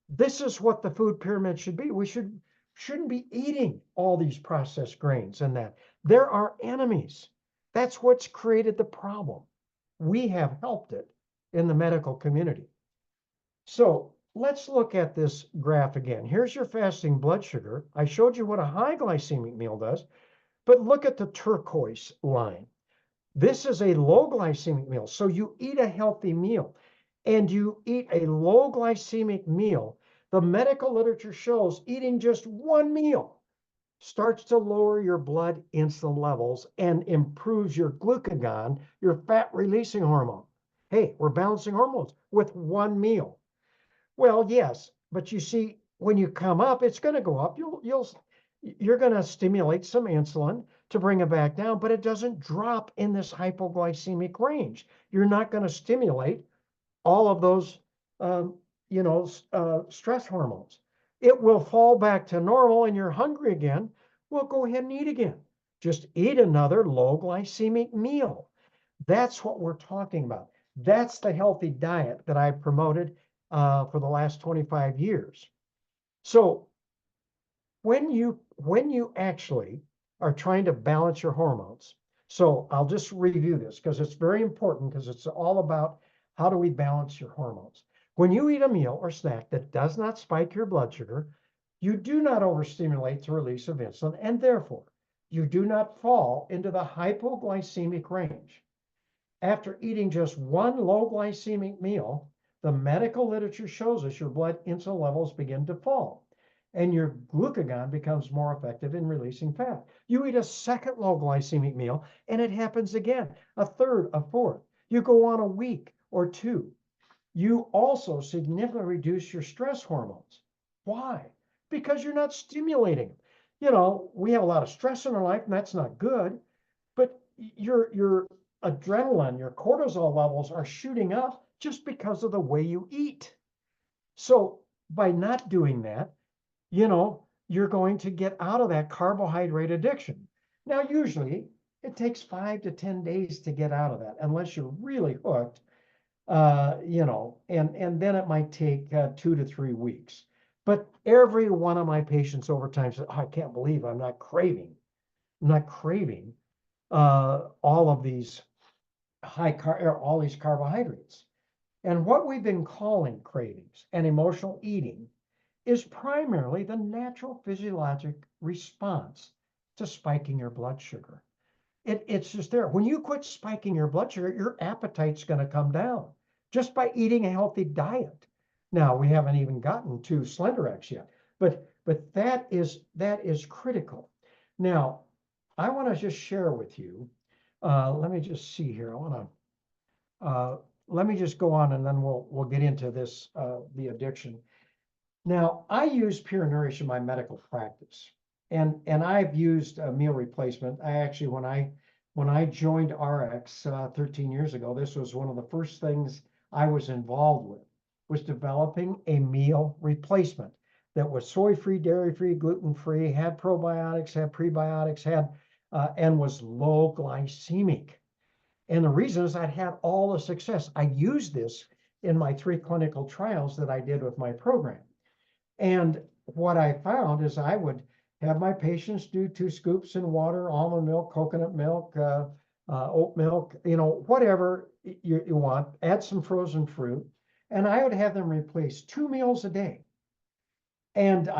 This is what the food pyramid should be. We shouldn't be eating all these processed grains and that. They're our enemies. That's what's created the problem. We have helped it in the medical community. So let's look at this graph again. Here's your fasting blood sugar. I showed you what a high glycemic meal does, but look at the turquoise line. This is a low glycemic meal. So you eat a healthy meal and you eat a low glycemic meal. The medical literature shows eating just one meal starts to lower your blood insulin levels and improves your glucagon, your fat releasing hormone. Hey, we're balancing hormones with one meal. Well, yes, but you see, when you come up, it's going to go up. You're going to stimulate some insulin to bring it back down, but it doesn't drop in this hypoglycemic range. You're not going to stimulate all of those, stress hormones. It will fall back to normal and you're hungry again. Well, go ahead and eat again. Just eat another low glycemic meal. That's what we're talking about. That's the healthy diet that I've promoted for the last 25 years. So when you actually are trying to balance your hormones, so I'll just review this because it's very important, because it's all about how do we balance your hormones. When you eat a meal or snack that does not spike your blood sugar, you do not overstimulate the release of insulin, and therefore you do not fall into the hypoglycemic range. After eating just one low glycemic meal, the medical literature shows us your blood insulin levels begin to fall and your glucagon becomes more effective in releasing fat. You eat a second low glycemic meal and it happens again, a third, a fourth. You go on a week or two. You also significantly reduce your stress hormones. Why? Because you're not stimulating. We have a lot of stress in our life and that's not good, but your adrenaline, your cortisol levels are shooting up just because of the way you eat. So by not doing that, you're going to get out of that carbohydrate addiction. Now, usually it takes 5 to 10 days to get out of that, unless you're really hooked, and then it might take 2 to 3 weeks. But every one of my patients over time says, oh, I can't believe I'm not craving all of these all these carbohydrates. And what we've been calling cravings and emotional eating is primarily the natural physiologic response to spiking your blood sugar. It's just there. When you quit spiking your blood sugar, your appetite's going to come down just by eating a healthy diet. Now, we haven't even gotten to Slenderiiz yet, but that is critical. Now, I want to just share with you. Let me just see here. Let me just go on, and then we'll get into this the addiction. Now, I use Pure Nourish in my medical practice, and I've used a meal replacement. I actually, when I joined RX 13 years ago, this was one of the first things I was involved with, was developing a meal replacement that was soy-free, dairy-free, gluten-free, had probiotics, had prebiotics, and was low glycemic. And the reason is I'd had all the success. I used this in my 3 clinical trials that I did with my program. And what I found is I would have my patients do 2 scoops in water, almond milk, coconut milk, oat milk, whatever you want, add some frozen fruit. And I would have them replace 2 meals a day. And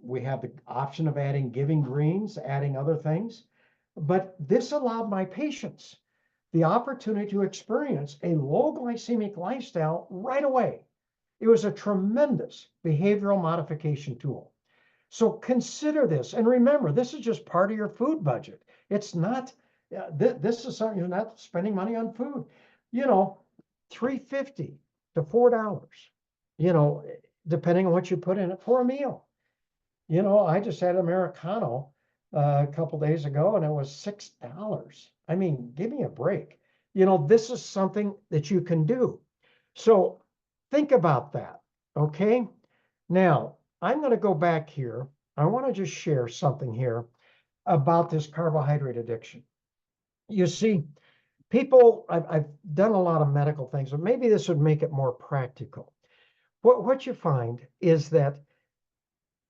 we have the option of adding giving greens, adding other things. But this allowed my patients the opportunity to experience a low glycemic lifestyle right away. It was a tremendous behavioral modification tool. So consider this. And remember, this is just part of your food budget. It's not, this is something, you're not spending money on food. $3.50 to $4, depending on what you put in it for a meal. I just had an Americano a couple days ago and it was $6. I mean, give me a break. This is something that you can do. So think about that. Okay. Now I'm going to go back here. I want to just share something here about this carbohydrate addiction. You see, I've done a lot of medical things, but maybe this would make it more practical. What you find is that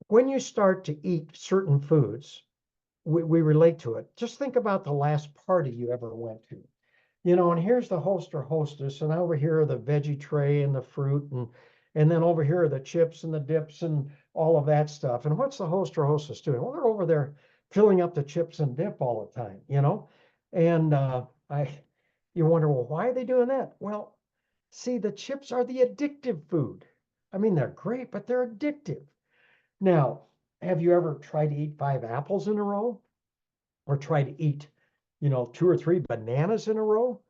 when you start to eat certain foods, we relate to it. Just think about the last party you ever went to. And here's the host or hostess, and over here are the veggie tray and the fruit, and then over here are the chips and the dips and all of that stuff. And what's the host or hostess doing? Well, they're over there filling up the chips and dip all the time. And you wonder, well, why are they doing that? Well, see, the chips are the addictive food. I mean, they're great, but they're addictive. Now, have you ever tried to eat 5 apples in a row, or try to eat, 2 or 3 bananas in a row?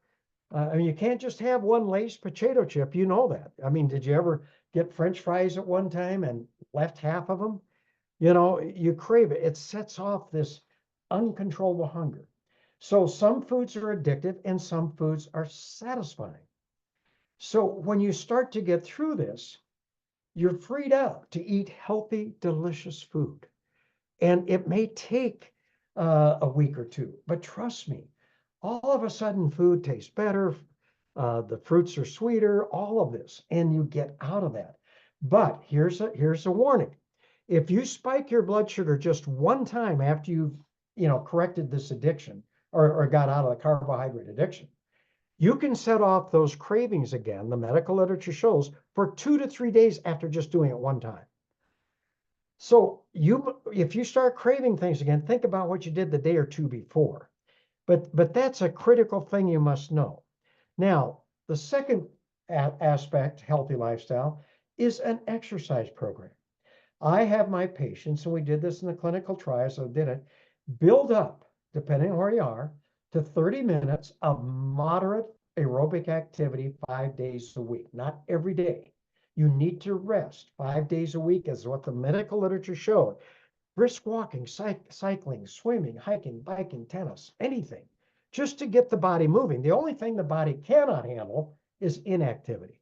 I mean, you can't just have one Lay's potato chip. You know that. I mean, did you ever get French fries at one time and left half of them? You crave it. It sets off this uncontrollable hunger. So some foods are addictive and some foods are satisfying. So when you start to get through this, you're freed up to eat healthy, delicious food. And it may take a week or two, but trust me, all of a sudden food tastes better. The fruits are sweeter, all of this, and you get out of that. But here's a warning. If you spike your blood sugar just one time after you've corrected this addiction, or got out of the carbohydrate addiction, you can set off those cravings again, the medical literature shows, for 2 to 3 days after just doing it one time. So if you start craving things again, think about what you did the day or two before. But that's a critical thing you must know. Now, the second aspect, healthy lifestyle, is an exercise program. I have my patients, and we did this in the clinical trials, so did it, build up, depending on where you are, to 30 minutes of moderate aerobic activity 5 days a week, not every day. You need to rest 5 days a week, is what the medical literature showed. Brisk walking, cycling, swimming, hiking, biking, tennis, anything, just to get the body moving. The only thing the body cannot handle is inactivity.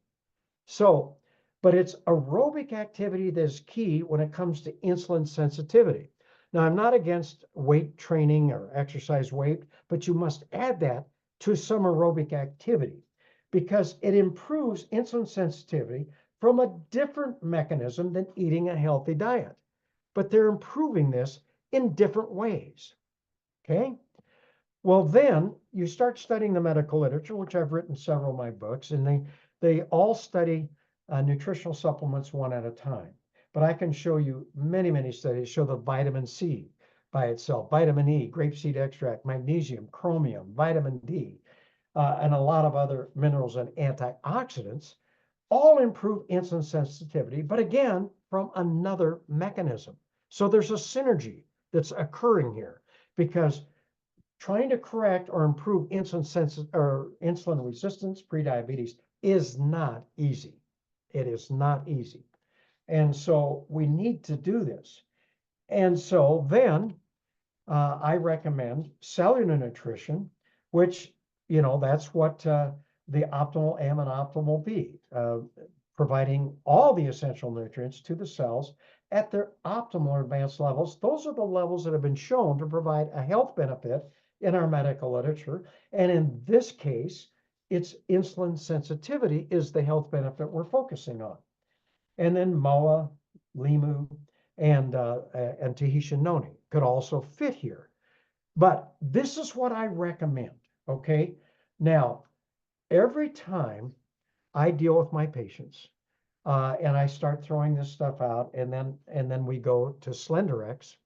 So, but it's aerobic activity that is key when it comes to insulin sensitivity. Now, I'm not against weight training or exercise weight, but you must add that to some aerobic activity because it improves insulin sensitivity from a different mechanism than eating a healthy diet. But they're improving this in different ways. Okay. Well, then you start studying the medical literature, which I've written several of my books, and they all study nutritional supplements one at a time. But I can show you many, many studies show the vitamin C by itself, vitamin E, grapeseed extract, magnesium, chromium, vitamin D, and a lot of other minerals and antioxidants all improve insulin sensitivity, but again, from another mechanism. So there's a synergy that's occurring here because trying to correct or improve insulin resistance, prediabetes, is not easy. It is not easy. And so we need to do this. And so then I recommend cellular nutrition, which, that's what the optimal M and optimal B, providing all the essential nutrients to the cells at their optimal or advanced levels. Those are the levels that have been shown to provide a health benefit in our medical literature. And in this case, it's insulin sensitivity is the health benefit we're focusing on. And then MOA, LIMU, and Tahitian noni could also fit here. But this is what I recommend, okay? Now, every time I deal with my patients, and I start throwing this stuff out, and then we go to Slenderiiz,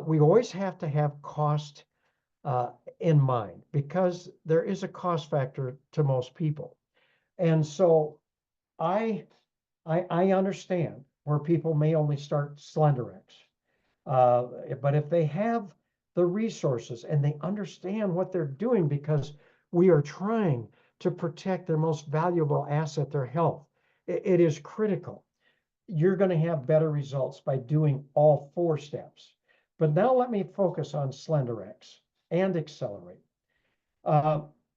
we always have to have cost in mind because there is a cost factor to most people. And so I understand where people may only start Slenderiiz. But if they have the resources and they understand what they're doing, because we are trying to protect their most valuable asset, their health, it is critical. You're going to have better results by doing all 4 steps. But now let me focus on Slenderiiz and Accelerate.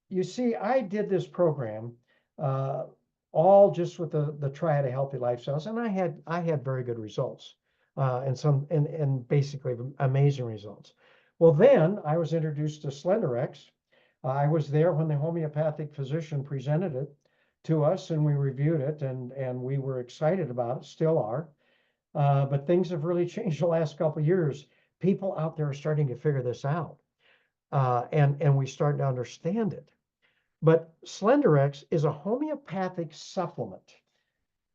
You see, I did this program all just with the triad of healthy lifestyles. And I had very good results, and basically amazing results. Well, then I was introduced to Slenderiiz. I was there when the homeopathic physician presented it to us, and we reviewed it, and we were excited about it, still are. But things have really changed the last couple of years. People out there are starting to figure this out, and we start to understand it. But Slenderiiz is a homeopathic supplement.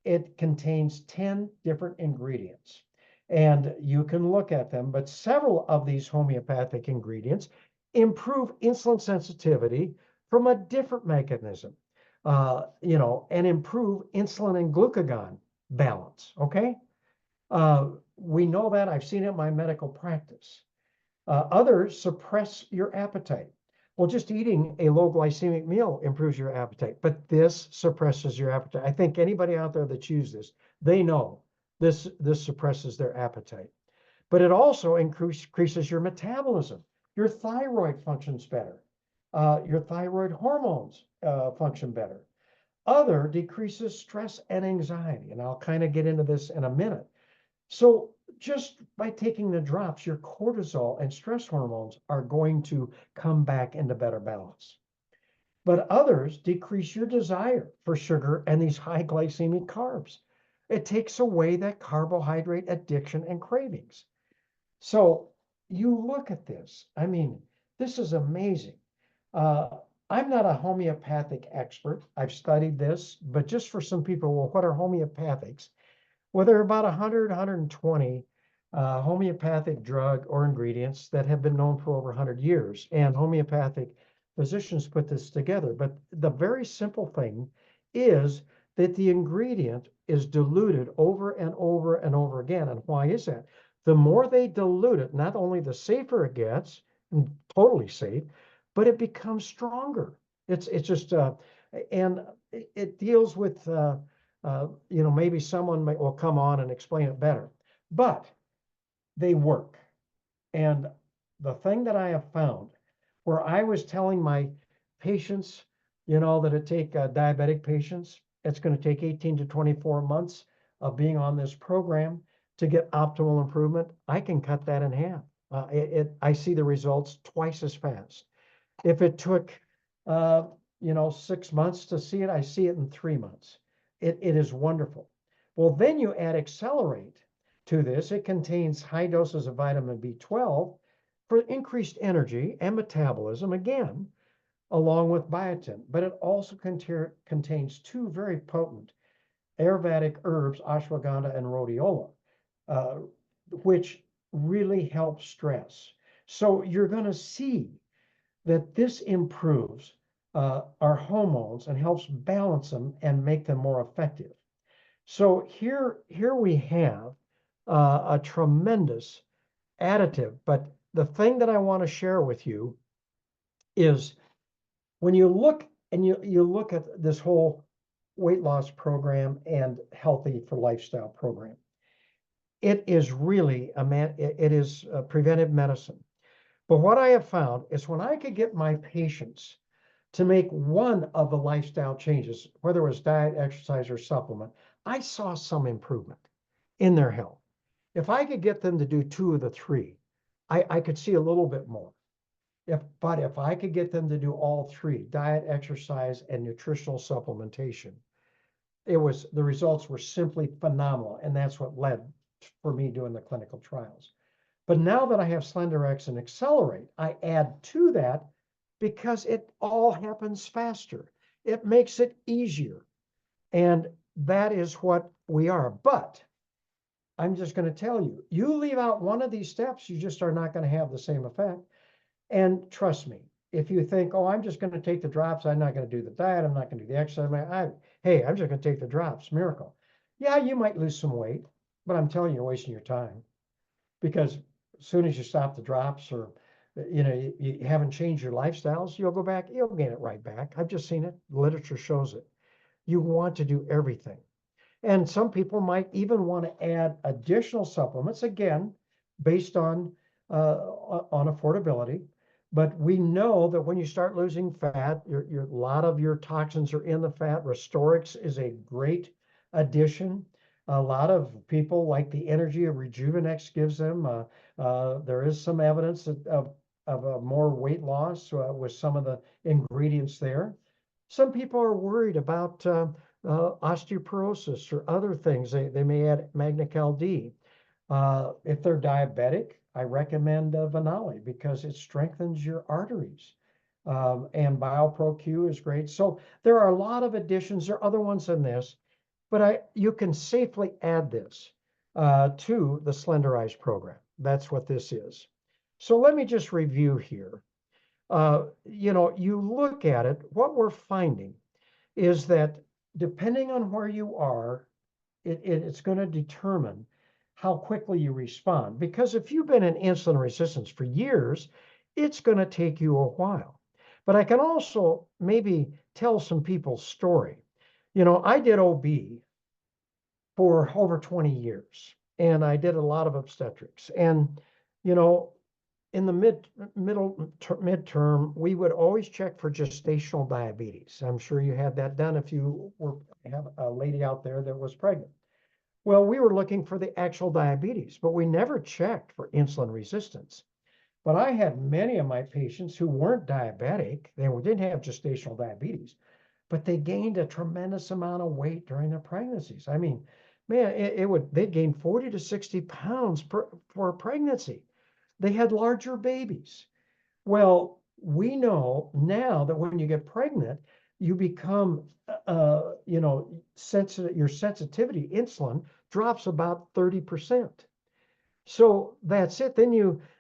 It contains 10 different ingredients, and you can look at them, but several of these homeopathic ingredients improve insulin sensitivity from a different mechanism, and improve insulin and glucagon balance, okay? We know that. I've seen it in my medical practice. Others suppress your appetite. Well, just eating a low glycemic meal improves your appetite, but this suppresses your appetite. I think anybody out there that chooses this, they know this suppresses their appetite. But it also increases your metabolism. Your thyroid functions better. Your thyroid hormones function better. Other decreases stress and anxiety, and I'll kind of get into this in a minute. So just by taking the drops, your cortisol and stress hormones are going to come back into better balance. But others decrease your desire for sugar and these high glycemic carbs. It takes away that carbohydrate addiction and cravings. So you look at this, I mean, this is amazing. I'm not a homeopathic expert. I've studied this, but just for some people, well, what are homeopathics? Well, there are about 100, 120 homeopathic drug or ingredients that have been known for over 100 years, and homeopathic physicians put this together. But the very simple thing is that the ingredient is diluted over and over and over again. And why is that? The more they dilute it, not only the safer it gets, totally safe, but it becomes stronger. It's just, and it deals with, maybe someone will come on and explain it better, but they work. And the thing that I have found, where I was telling my patients, that it take diabetic patients, it's going to take 18 to 24 months of being on this program to get optimal improvement. I can cut that in half. I see the results twice as fast. If it took, 6 months to see it, I see it in 3 months. It is wonderful. Well, then you add Accelerate to this. It contains high doses of vitamin B12 for increased energy and metabolism, again, along with biotin. But it also contains two very potent Ayurvedic herbs, ashwagandha and rhodiola, which really help stress. So you're going to see that this improves our hormones and helps balance them and make them more effective. So here we have a tremendous additive. But the thing that I want to share with you is when you look and you look at this whole weight loss program and healthy for lifestyle program, it is really it is preventive medicine. But what I have found is when I could get my patients to make one of the lifestyle changes, whether it was diet, exercise, or supplement, I saw some improvement in their health. If I could get them to do two of the three, I could see a little bit more. But if I could get them to do all three, diet, exercise, and nutritional supplementation, the results were simply phenomenal. And that's what led for me doing the clinical trials. But now that I have Slenderiiz and Accelerate, I add to that because it all happens faster. It makes it easier. And that is what we are. But I'm just going to tell you, you leave out one of these steps, you just are not going to have the same effect. And trust me, if you think, oh, I'm just going to take the drops, I'm not going to do the diet, I'm not going to do the exercise, I'm just going to take the drops, miracle. Yeah, you might lose some weight, but I'm telling you, you're wasting your time. Because as soon as you stop the drops or you haven't changed your lifestyles, you'll go back, you'll gain it right back. I've just seen it. The literature shows it. You want to do everything. And some people might even want to add additional supplements, again, based on affordability. But we know that when you start losing fat, a lot of your toxins are in the fat. Restorix is a great addition. A lot of people like the energy of Rejuvenex gives them. There is some evidence of a more weight loss with some of the ingredients there. Some people are worried about osteoporosis or other things. They may add Magna-Cal-D. If they're diabetic, I recommend Vanali because it strengthens your arteries. And BioPro-Q is great. So there are a lot of additions. There are other ones in this, but you can safely add this to the Slenderiiz program. That's what this is. So let me just review here. You look at it, what we're finding is that depending on where you are, it's going to determine how quickly you respond. Because if you've been in insulin resistance for years, it's going to take you a while. But I can also maybe tell some people's story. I did OB for over 20 years, and I did a lot of obstetrics. And, in the midterm, we would always check for gestational diabetes. I'm sure you had that done if you have a lady out there that was pregnant. Well, we were looking for the actual diabetes, but we never checked for insulin resistance. But I had many of my patients who weren't diabetic. They didn't have gestational diabetes, but they gained a tremendous amount of weight during their pregnancies. I mean, man, they'd gain 40 to 60 pounds for a pregnancy. They had larger babies. Well, we know now that when you get pregnant, you become, sensitive. Your sensitivity insulin drops about 30%. So that's it. Then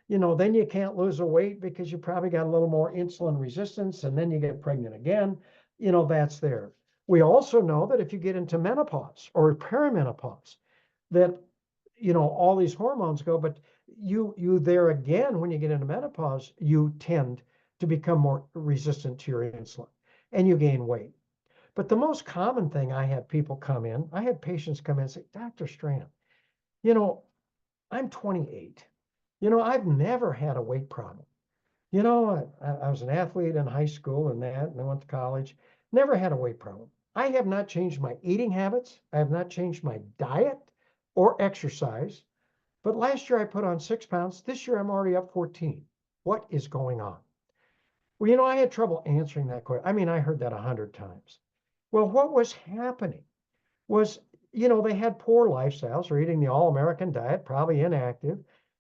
then you can't lose a weight because you probably got a little more insulin resistance, and then you get pregnant again. That's there. We also know that if you get into menopause or perimenopause, that all these hormones go, but you there again, when you get into menopause, you tend to become more resistant to your insulin and you gain weight. But the most common thing I had patients come in and say, Dr. Strand, you know, I'm 28. I've never had a weight problem. I was an athlete in high school and I went to college, never had a weight problem. I have not changed my eating habits. I have not changed my diet or exercise. But last year I put on 6 pounds. This year I'm already up 14. What is going on? Well, I had trouble answering that question. I mean, I heard that 100 times. Well, what was happening was, they had poor lifestyles, or eating the all-American diet, probably inactive.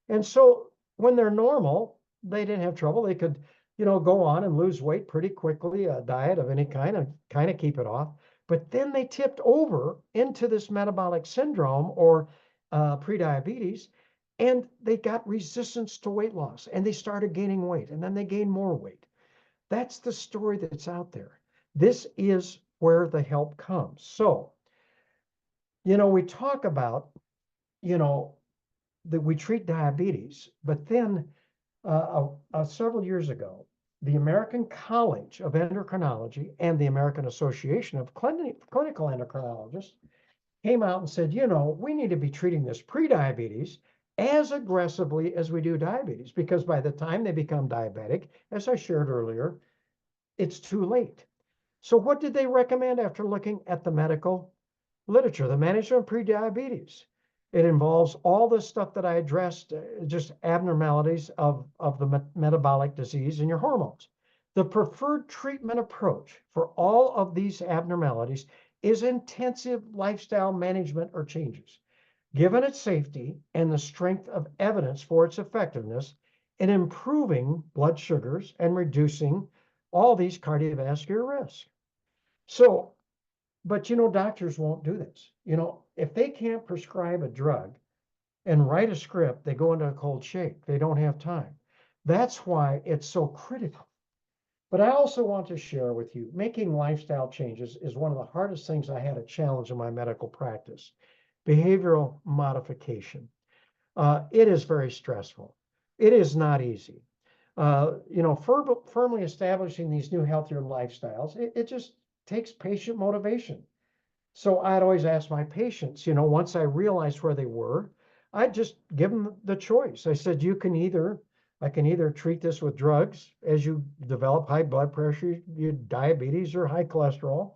And so when they're normal, they didn't have trouble. They could, go on and lose weight pretty quickly, a diet of any kind of keep it off. But then they tipped over into this metabolic syndrome or prediabetes, and they got resistance to weight loss, and they started gaining weight, and then they gained more weight. That's the story that's out there. This is where the help comes. So, we talk about, that we treat diabetes, but then several years ago, the American College of Endocrinology and the American Association of Clinical Endocrinologists came out and said, we need to be treating this prediabetes as aggressively as we do diabetes, because by the time they become diabetic, as I shared earlier, it's too late. So what did they recommend after looking at the medical literature? The management of prediabetes. It involves all the stuff that I addressed, just abnormalities of the metabolic disease and your hormones. The preferred treatment approach for all of these abnormalities is intensive lifestyle management or changes, given its safety and the strength of evidence for its effectiveness in improving blood sugars and reducing all these cardiovascular risks. So, but doctors won't do this. If they can't prescribe a drug and write a script, they go into a cold shake. They don't have time. That's why it's so critical. But I also want to share with you, making lifestyle changes is one of the hardest things I had a challenge in my medical practice. Behavioral modification. It is very stressful. It is not easy. Firmly establishing these new healthier lifestyles, it just takes patient motivation. So I'd always ask my patients, once I realized where they were, I'd just give them the choice. I said, you can either I can either treat this with drugs as you develop high blood pressure, you diabetes, or high cholesterol,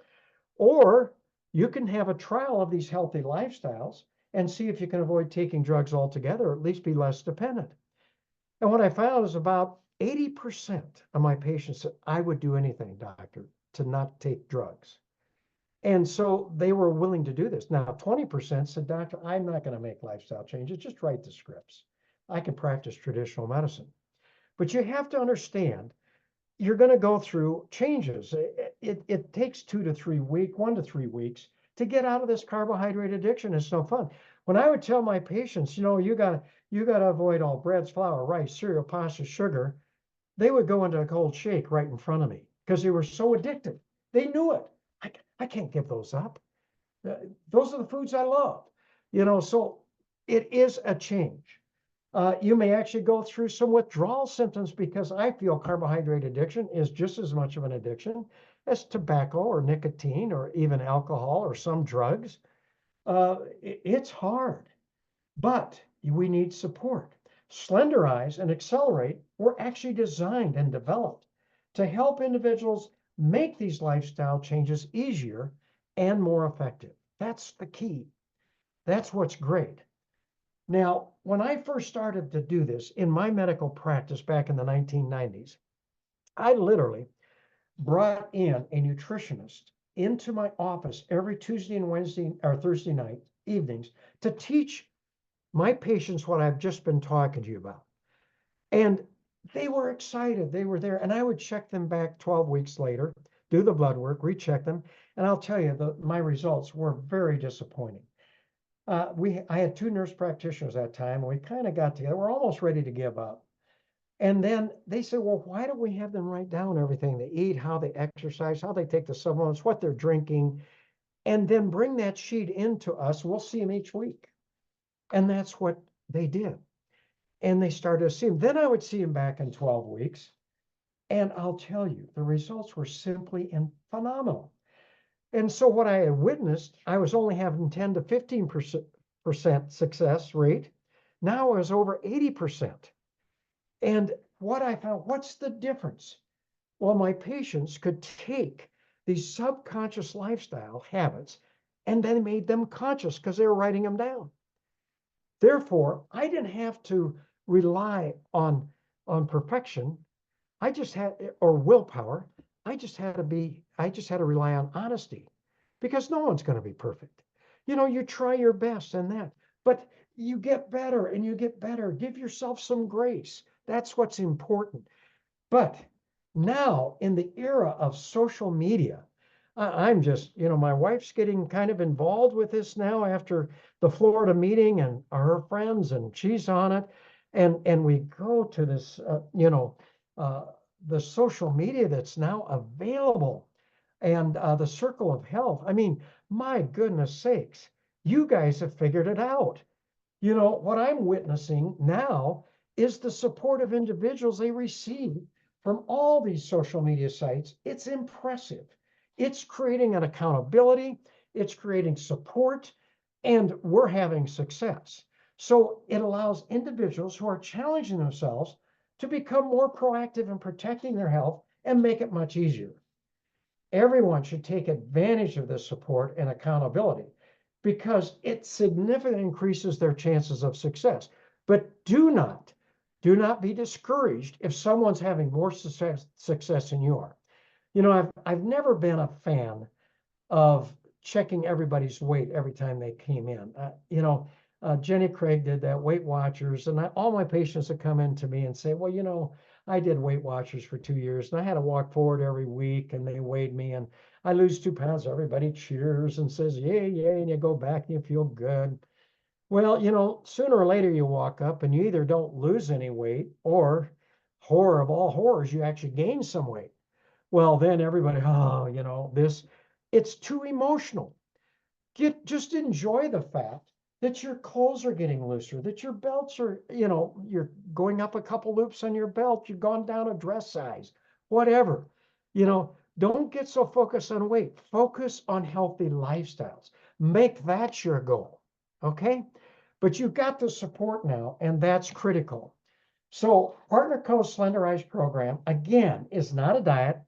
or you can have a trial of these healthy lifestyles and see if you can avoid taking drugs altogether, or at least be less dependent. And what I found is about 80% of my patients said, I would do anything, doctor, to not take drugs. And so they were willing to do this. Now, 20% said, doctor, I'm not going to make lifestyle changes, just write the scripts. I can practice traditional medicine. But you have to understand, you're going to go through changes. It takes 1 to 3 weeks to get out of this carbohydrate addiction. It's no fun. When I would tell my patients, you got to avoid all breads, flour, rice, cereal, pasta, sugar, they would go into a cold shake right in front of me because they were so addicted. They knew it. I can't give those up. Those are the foods I love. So it is a change. You may actually go through some withdrawal symptoms, because I feel carbohydrate addiction is just as much of an addiction as tobacco or nicotine or even alcohol or some drugs. It's hard, but we need support. Slenderiiz and Accelerate were actually designed and developed to help individuals make these lifestyle changes easier and more effective. That's the key. That's what's great. Now, when I first started to do this in my medical practice back in the 1990s, I literally brought in a nutritionist into my office every Tuesday and Wednesday or Thursday night evenings to teach my patients what I've just been talking to you about. And they were excited. They were there. And I would check them back 12 weeks later, do the blood work, recheck them. And I'll tell you, my results were very disappointing. I had 2 nurse practitioners at that time, and we kind of got together. We're almost ready to give up. And then they said, well, why don't we have them write down everything they eat, how they exercise, how they take the supplements, what they're drinking, and then bring that sheet into us. We'll see them each week. And that's what they did. And they started to see them. Then I would see them back in 12 weeks. And I'll tell you, the results were simply phenomenal. And so what I had witnessed, I was only having 10 to 15% success rate. Now I was over 80%. And what I found, what's the difference? Well, my patients could take these subconscious lifestyle habits and then made them conscious because they were writing them down. Therefore, I didn't have to rely on perfection. I just had, or willpower. I just had to rely on honesty, because no one's going to be perfect. You try your best and that, but you get better and you get better. Give yourself some grace. That's what's important. But now, in the era of social media, I'm just, my wife's getting kind of involved with this now after the Florida meeting and her friends, and she's on it. And we go to this, the social media that's now available, and the circle of health. I mean, my goodness sakes, you guys have figured it out. What I'm witnessing now is the support of individuals they receive from all these social media sites. It's impressive. It's creating an accountability, it's creating support, and we're having success. So it allows individuals who are challenging themselves to become more proactive in protecting their health and make it much easier. Everyone should take advantage of this support and accountability, because it significantly increases their chances of success. But do not be discouraged if someone's having more success than you are. I've never been a fan of checking everybody's weight every time they came in. Jenny Craig did that, Weight Watchers, and all my patients would come in to me and say, well, I did Weight Watchers for 2 years, and I had to walk forward every week, and they weighed me, and I lose 2 pounds. Everybody cheers and says, yay, yay, and you go back and you feel good. Well, sooner or later you walk up and you either don't lose any weight, or, horror of all horrors, you actually gain some weight. Well, then everybody, it's too emotional. Just enjoy the fact that your clothes are getting looser, that your belts are, you're going up a couple loops on your belt, you've gone down a dress size, whatever. Don't get so focused on weight. Focus on healthy lifestyles. Make that your goal, okay? But you've got the support now, and that's critical. So Partner Co.'s Slenderiiz program, again, is not a diet,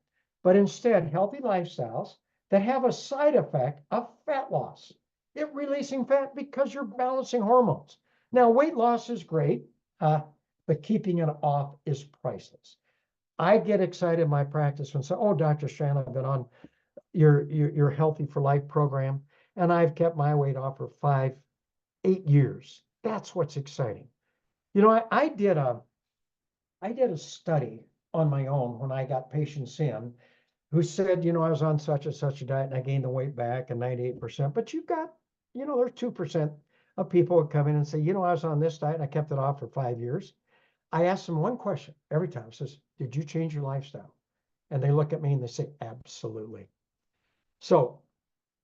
but instead healthy lifestyles that have a side effect of fat loss. It releasing fat because you're balancing hormones. Now, weight loss is great, but keeping it off is priceless. I get excited in my practice when say, "Oh, Dr. Strand, I've been on your Healthy for Life program, and I've kept my weight off for 8 years." That's what's exciting. You know, I did a study on my own when I got patients in who said, I was on such and such a diet and I gained the weight back and 98%. But you've got, there's 2% of people who come in and say, I was on this diet and I kept it off for 5 years. I ask them one question every time. It says, did you change your lifestyle? And they look at me and they say, absolutely. So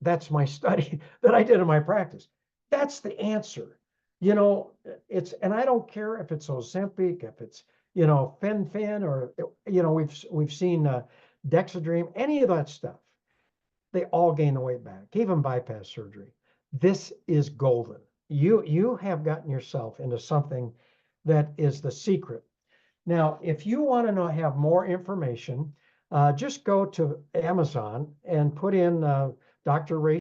that's my study that I did in my practice. That's the answer. And I don't care if it's Ozempic, if it's, Fen-Phen, or, we've seen Dexedrine, any of that stuff. They all gain the weight back, even bypass surgery. This is golden. You have gotten yourself into something that is the secret. Now, if you want to have more information, just go to Amazon and put in Dr. Ray